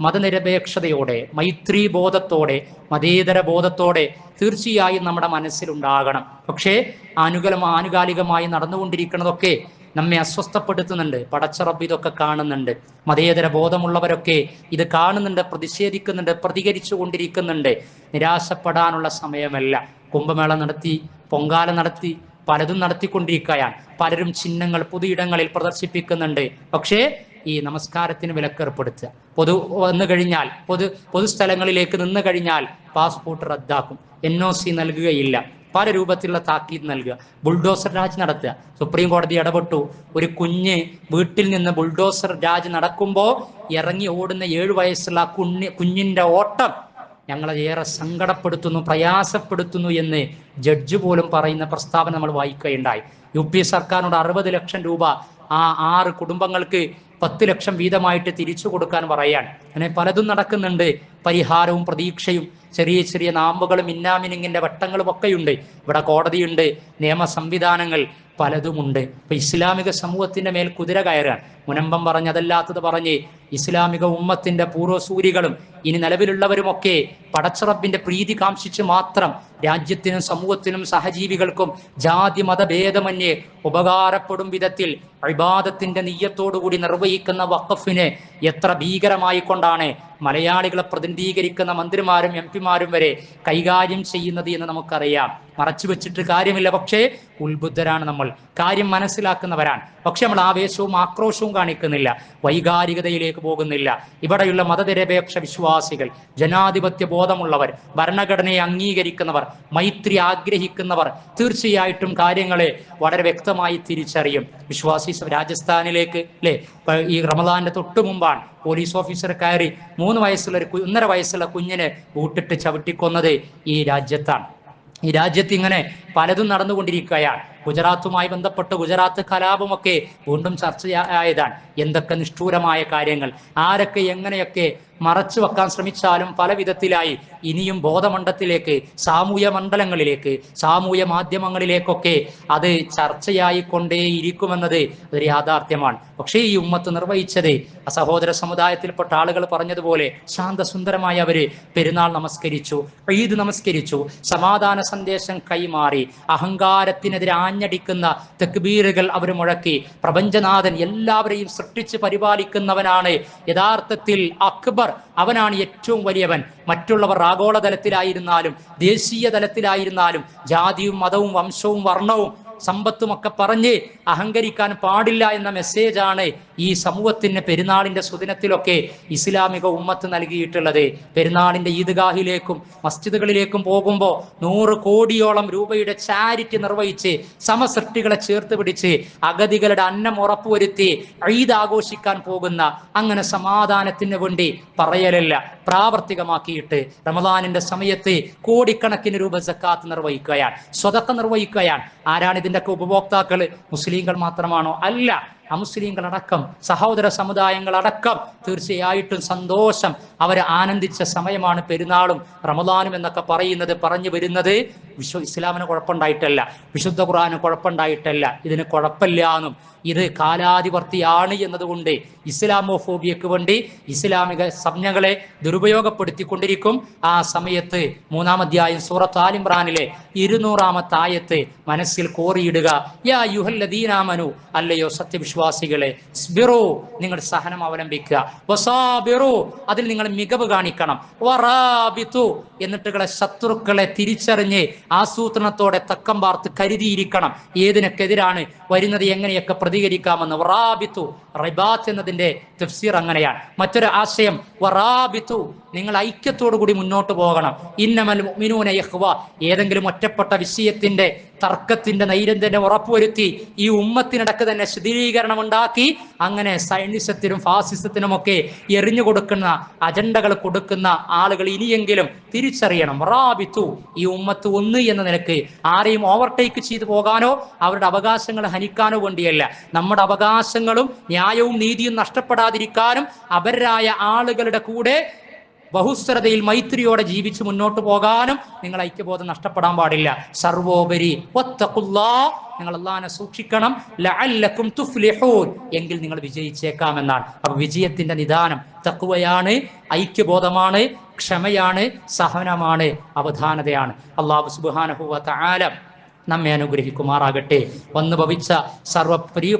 മതനിരപേക്ഷതയോടെ, മൈത്രി ബോധത്തോടെ, മതേതര ബോധത്തോടെ തീർച്ചയായും നമ്മുടെ മനസ്സിലുണ്ടാകണം. പക്ഷേ ആനുകാലികമായി നടന്നുകൊണ്ടിരിക്കുന്നതൊക്കെ നമ്മെ അസ്വസ്ഥപ്പെടുത്തുന്നുണ്ട്. പടച്ചറബ് ഇതൊക്കെ കാണുന്നുണ്ട്. മതേതര ബോധമുള്ളവരൊക്കെ ഇത് കാണുന്നുണ്ട്, പ്രതിഷേധിക്കുന്നുണ്ട്, പ്രതികരിച്ചു കൊണ്ടിരിക്കുന്നുണ്ട്. നിരാശപ്പെടാനുള്ള സമയമല്ല. കുംഭമേള നടത്തി, പൊങ്കാല നടത്തി, പലതും നടത്തിക്കൊണ്ടിരിക്കുകയാണ്. പലരും ചിഹ്നങ്ങൾ പൊതുയിടങ്ങളിൽ പ്രദർശിപ്പിക്കുന്നുണ്ട്. പക്ഷേ ഈ നമസ്കാരത്തിന് വിലക്കേർപ്പെടുത്തുക, വന്നു കഴിഞ്ഞാൽ പൊതുസ്ഥലങ്ങളിലേക്ക് നിന്ന് കഴിഞ്ഞാൽ പാസ്പോർട്ട് റദ്ദാക്കും, NOC നൽകുകയില്ല, പല രൂപത്തിലുള്ള താക്കീത് നൽകുക, ബുൾഡോസർ രാജ് നടത്തുക. സുപ്രീം കോടതി ഇടപെട്ടു. ഒരു കുഞ്ഞ് വീട്ടിൽ നിന്ന് ബുൾഡോസർ രാജ് നടക്കുമ്പോൾ ഇറങ്ങി ഓടുന്ന 7 വയസ്സുള്ള കുഞ്ഞിൻ്റെ ഓട്ടം ഞങ്ങളെ ഏറെ സങ്കടപ്പെടുത്തുന്നു, പ്രയാസപ്പെടുത്തുന്നു എന്ന് ജഡ്ജ് പോലും പറയുന്ന പ്രസ്താവന നമ്മൾ വായിക്കുകയുണ്ടായി. UP സർക്കാരിനോട് 60 ലക്ഷം രൂപ ആ 6 കുടുംബങ്ങൾക്ക് 10 ലക്ഷം വീതമായിട്ട് തിരിച്ചു കൊടുക്കാൻ പറയാൻ. അങ്ങനെ പലതും നടക്കുന്നുണ്ട്. പരിഹാരവും പ്രതീക്ഷയും, ചെറിയ ചെറിയ നാമ്പുകളും ഇന്നാമിനിങ്ങിൻ്റെ വട്ടങ്ങളും ഒക്കെയുണ്ട്. ഇവിടെ കോടതിയുണ്ട്, നിയമ സംവിധാനങ്ങൾ പലതുമുണ്ട്. ഇപ്പൊ ഇസ്ലാമിക സമൂഹത്തിന്റെ മേൽ കുതിര കയറാൻ, മുനമ്പം പറഞ്ഞ് അതല്ലാത്തത് പറഞ്ഞ് ഇസ്ലാമിക ഉമ്മത്തിന്റെ പൂർവ്വസൂരികളും ഇനി നിലവിലുള്ളവരുമൊക്കെ പടച്ചറബിന്റെ പ്രീതി കാംക്ഷിച്ച് മാത്രം രാജ്യത്തിനും സമൂഹത്തിനും സഹജീവികൾക്കും ജാതി മതഭേദമന്യേ ഉപകാരപ്പെടും വിധത്തിൽ ഇബാദത്തിന്റെ നിയ്യത്തോടുകൂടി നിർവഹിക്കുന്ന വഖഫിനെ എത്ര ഭീകരമായി കൊണ്ടാണ് മലയാളികളെ പ്രതിനിധീകരിക്കുന്ന മന്ത്രിമാരും MP-മാരും വരെ കൈകാര്യം ചെയ്യുന്നത് എന്ന് നമുക്കറിയാം. മറച്ചു വെച്ചിട്ട് കാര്യമില്ല. പക്ഷേ ഉത്ബുദ്ധരാണ് നമ്മൾ, കാര്യം മനസ്സിലാക്കുന്നവരാണ്. പക്ഷെ നമ്മൾ ആവേശവും ആക്രോശവും കാണിക്കുന്നില്ല, വൈകാരികതയിലേക്ക് പോകുന്നില്ല. ഇവിടെയുള്ള മതനിരപേക്ഷ വിശ്വാസികൾ, ജനാധിപത്യ ബോധമുള്ളവർ, ഭരണഘടനയെ അംഗീകരിക്കുന്നവർ, മൈത്രി ആഗ്രഹിക്കുന്നവർ തീർച്ചയായിട്ടും കാര്യങ്ങളെ വളരെ വ്യക്തമായി തിരിച്ചറിയും. വിശ്വാസി രാജസ്ഥാനിലേക്ക് ഈ റമദാന്റെ തൊട്ടു മുമ്പാണ് പോലീസ് ഓഫീസർ കയറി 1.5 വയസ്സുള്ള കുഞ്ഞിനെ ബൂട്ടിട്ട് ചവിട്ടിക്കൊന്നത് ഈ രാജ്യത്താണ്. ഈ രാജ്യത്ത് ഇങ്ങനെ പലതും നടന്നുകൊണ്ടിരിക്കുകയാണ്. ഗുജറാത്തുമായി ബന്ധപ്പെട്ട് ഗുജറാത്ത് കലാപമൊക്കെ വീണ്ടും ചർച്ചയായതാണ്. എന്തൊക്കെ നിഷ്ഠൂരമായ കാര്യങ്ങൾ, ആരൊക്കെ എങ്ങനെയൊക്കെ മറച്ചു വെക്കാൻ ശ്രമിച്ചാലും പല വിധത്തിലായി ഇനിയും ബോധമണ്ഡലത്തിലേക്ക്, സാമൂഹ്യ മണ്ഡലങ്ങളിലേക്ക്, സാമൂഹ്യ മാധ്യമങ്ങളിലേക്കൊക്കെ അത് ചർച്ചയായിക്കൊണ്ടേയിരിക്കുമെന്നത് ഒരു യാഥാർത്ഥ്യമാണ്. പക്ഷേ ഈ ഉമ്മത്ത് നിർവഹിച്ചത് സഹോദര സമുദായത്തിൽപ്പെട്ട ആളുകൾ പറഞ്ഞതുപോലെ ശാന്തസുന്ദരമായി അവര് പെരുന്നാൾ നമസ്കരിച്ചു, ഈദ് നമസ്കരിച്ചു, സമാധാന സന്ദേശം കൈമാറി, അഹങ്കാരത്തിനെതിരെ ആഞ്ഞടിക്കുന്ന തക്ബീറുകൾ അവർ മുഴക്കി. പ്രപഞ്ചനാഥൻ എല്ലാവരെയും സൃഷ്ടിച്ച് പരിപാലിക്കുന്നവനാണ് യഥാർത്ഥത്തിൽ അക്ബർ, അവനാണ് ഏറ്റവും വലിയവൻ. മറ്റുള്ളവർ ആഗോളതലത്തിലായിരുന്നാലും ദേശീയ തലത്തിലായിരുന്നാലും ജാതിയും മതവും വംശവും വർണ്ണവും സമ്പത്തുമൊക്കെ പറഞ്ഞ് അഹങ്കരിക്കാൻ പാടില്ല എന്ന മെസ്സേജാണ് ഈ സമൂഹത്തിന് പെരുന്നാളിന്റെ സുദിനത്തിലൊക്കെ ഇസ്ലാമിക ഉമ്മത്ത് നൽകിയിട്ടുള്ളത്. പെരുന്നാളിന്റെ ഈദ്ഗാഹിലേക്കും മസ്ജിദുകളിലേക്കും പോകുമ്പോൾ 100 കോടിയോളം രൂപയുടെ ചാരിറ്റി നിർവഹിച്ച് സമസൃഷ്ടികളെ ചേർത്ത് പിടിച്ച് അഗതികളുടെ അന്നം ഉറപ്പുവരുത്തി ഈദ് ആഘോഷിക്കാൻ പോകുന്ന, അങ്ങനെ സമാധാനത്തിന് വേണ്ടി പറയലല്ല പ്രാവർത്തികമാക്കിയിട്ട് റമദാനിന്റെ സമയത്ത് കോടിക്കണക്കിന് രൂപ സക്കാത്ത് നിർവഹിക്കുകയാണ്, സ്വതക്ക നിർവഹിക്കുകയാണ്. ആരാണ് ഇതിൻ്റെയൊക്കെ ഉപഭോക്താക്കൾ? മുസ്ലിങ്ങൾ മാത്രമാണോ? അല്ല, അമുസ്ലിങ്ങളടക്കം സഹോദര സമുദായങ്ങളടക്കം തീർച്ചയായിട്ടും സന്തോഷം അവർ ആനന്ദിച്ച സമയമാണ് പെരുന്നാളും റമദാനും എന്നൊക്കെ പറഞ്ഞു വരുന്നത്. ഇസ്ലാമിന് കുഴപ്പമുണ്ടായിട്ടല്ല, വിശുദ്ധ ഖുർആന് കുഴപ്പമുണ്ടായിട്ടല്ല, ഇതിന് കുഴപ്പമില്ല എന്നും ഇത് കാലാധിപർത്തിയാണ് എന്നതുകൊണ്ട് ഇസ്ലാമോഫോബിയക്ക് വേണ്ടി ഇസ്ലാമിക സംജ്ഞകളെ ദുരുപയോഗപ്പെടുത്തിക്കൊണ്ടിരിക്കും. ആ സമയത്ത് 3-ാം അധ്യായം സൂറത്ത് ആൽ ഇംറാനിലെ 200-ാമത്തെ ആയത്ത് മനസ്സിൽ കോറിയിടുക. യാ യുഹല്ലദീനാമനു, അല്ലയോ സത്യവിശ്വാസികളെ, സ്ബിറു, നിങ്ങൾ സഹനം അവലംബിക്കുക, വസാബിറു, അതിൽ നിങ്ങൾ മികവ് കാണിക്കണം, വറാബിതു, എന്നിട്ടുകളെ ശത്രുക്കളെ തിരിച്ചറിഞ്ഞ് ആസൂത്രണത്തോടെ തക്കം പാർത്ത് കരുതിയിരിക്കണം. ഏതിനൊക്കെതിരാണ് വരുന്നത്, എങ്ങനെയൊക്കെ പ്രതികരിക്കാമെന്ന്. വറാബിതു, റിബാത്ത് എന്നതിന്റെ തഫ്സീർ അങ്ങനെയാണ്. മറ്റൊരു ആശയം വറാബിതു, നിങ്ങൾ ഐക്യത്തോടു കൂടി മുന്നോട്ട് പോകണം. ഇന്നമൽ മുഅ്മിനൂന ഇഖ്വ, ഏതെങ്കിലും ഒറ്റപ്പെട്ട വിഷയത്തിന്റെ തർക്കത്തിന്റെ നൈരന്തര്യം ഉറപ്പുവരുത്തി ഈ ഉമ്മത്തിനിടക്ക് തന്നെ ശിഥിലീകരണം ഉണ്ടാക്കി അങ്ങനെ സൈനിസത്തിനും ഫാസിസത്തിനുമൊക്കെ എറിഞ്ഞു കൊടുക്കുന്ന അജണ്ടകൾ കൊടുക്കുന്ന ആളുകൾ ഇനിയെങ്കിലും തിരിച്ചറിയണം. റാബിത്തു, ഈ ഉമ്മത്ത് ഒന്ന് എന്ന നിലക്ക് ആരെയും ഓവർടേക്ക് ചെയ്തു പോകാനോ അവരുടെ അവകാശങ്ങൾ ഹനിക്കാനോ വേണ്ടിയല്ല, നമ്മുടെ അവകാശങ്ങളും ന്യായവും നീതിയും നഷ്ടപ്പെടാതിരിക്കാനും അപരരായ ആളുകളുടെ കൂടെ ബഹുസ്വരതയിൽ മൈത്രിയോടെ ജീവിച്ച് മുന്നോട്ട് പോകാനും നിങ്ങൾ ഐക്യബോധം നഷ്ടപ്പെടാൻ പാടില്ല. സർവോപരി വത്തഖുല്ലാഹ്, നിങ്ങൾ അല്ലാഹനെ സൂക്ഷിക്കണം. ലഅല്ലക്കും തുഫ്ലിഹൂൻ, എങ്കിൽ നിങ്ങൾ വിജയിച്ചേക്കാമെന്നാണ്. അപ്പൊ വിജയത്തിന്റെ നിദാനം തഖ്വയാണ്, ഐക്യബോധമാണ്, ക്ഷമയാണ്, സഹനമാണ്, അവധാനതയാണ്. അല്ലാഹു സുബ്ഹാനഹു വ തആല നമ്മെ അനുഗ്രഹിക്കുമാറാകട്ടെ. വന്നു ഭവിച്ച സർവ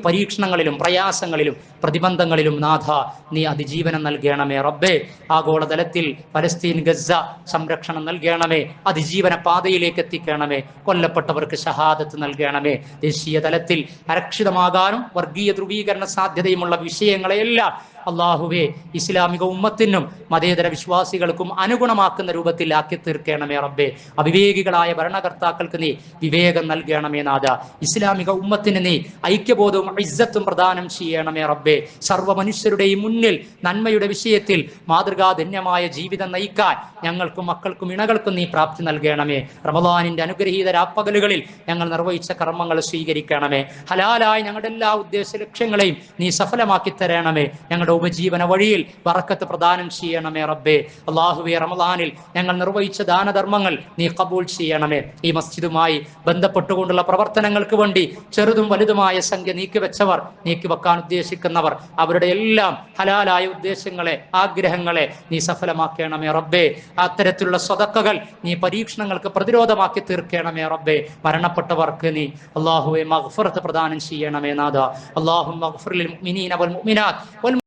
പരീക്ഷണങ്ങളിലും പ്രയാസങ്ങളിലും പ്രതിബന്ധങ്ങളിലും നാഥ നീ അതിജീവനം നൽകണമേ റബ്ബേ. ആഗോളതലത്തിൽ പലസ്തീൻ ഗസ സംരക്ഷണം നൽകണമേ, അതിജീവന പാതയിലേക്ക് എത്തിക്കണമേ, കൊല്ലപ്പെട്ടവർക്ക് ഷഹാദത്ത് നൽകണമേ. ദേശീയ തലത്തിൽ അരക്ഷിതമാകാനും വർഗീയ ധ്രുവീകരണ സാധ്യതയുമുള്ള വിഷയങ്ങളെയെല്ലാം അള്ളാഹുവേ ഇസ്ലാമിക ഉമ്മത്തിനും മതേതര വിശ്വാസികൾക്കും അനുഗുണമാക്കുന്ന രൂപത്തിൽ ആക്കി തീർക്കണമേ റബ്ബേ. അവിവേകികളായ ഭരണകർത്താക്കൾക്ക് നീ വിവേകം നൽകണമേ നാഥ. ഇസ്ലാമിക ഉമ്മത്തിന് നീ ഐക്യബോധവും ഇസ്സത്തും പ്രദാനം ചെയ്യണമേ റബ്ബേ. സർവ്വ മനുഷ്യരുടെയും മുന്നിൽ നന്മയുടെ വിഷയത്തിൽ മാതൃകാധന്യമായ ജീവിതം നയിക്കാൻ ഞങ്ങൾക്കും മക്കൾക്കും ഇണകൾക്കും നീ പ്രാപ്തി നൽകണമേ. റമദാനിന്റെ അനുഗ്രഹീത രാപ്പകലുകളിൽ ഞങ്ങൾ നിർവഹിച്ച കർമ്മങ്ങൾ സ്വീകരിക്കണമേ. ഹലാലായ ഞങ്ങളുടെ എല്ലാ ഉദ്ദേശ ലക്ഷ്യങ്ങളെയും നീ സഫലമാക്കി തരണമേ. ഞങ്ങളുടെ ഉപജീവന വഴിയിൽ ബറക്കത്ത് പ്രദാനം ചെയ്യണമേ റബ്ബേ. അല്ലാഹുവേ, റമദാനിൽ ഞങ്ങൾ നിർവഹിച്ച ദാനധർമ്മങ്ങൾ നീ ഖബൂൽ ചെയ്യണമേ. ഈ മസ്ജിദുമായി ബന്ധപ്പെട്ടുകൊണ്ടുള്ള പ്രവർത്തനങ്ങൾക്ക് വേണ്ടി ചെറുതും വലുതുമായ സംഖ്യ നീക്കിവെച്ചവർ, നീക്കിവെക്കാൻ ഉദ്ദേശിക്കുന്നവർ, അവരുടെ എല്ലാം ഹലാലായ ഉദ്ദേശങ്ങളെ ആഗ്രഹങ്ങളെ നീ സഫലമാക്കണമേ റബ്ബേ. അത്തരത്തിലുള്ള സ്വതക്കകൾ നീ പരീക്ഷണങ്ങൾക്ക് പ്രതിരോധമാക്കി തീർക്കണമേ റബ്ബേ. മരണപ്പെട്ടവർക്ക് നീ അല്ലാഹുവേ മഗ്ഫിറത്ത് പ്രദാനം ചെയ്യണമേ നാഥ. അല്ലാഹുമ്മ ഗ്ഫിർ ലിൽ മുഅ്മിനീന വൽ മുഅ്മിനാത്ത്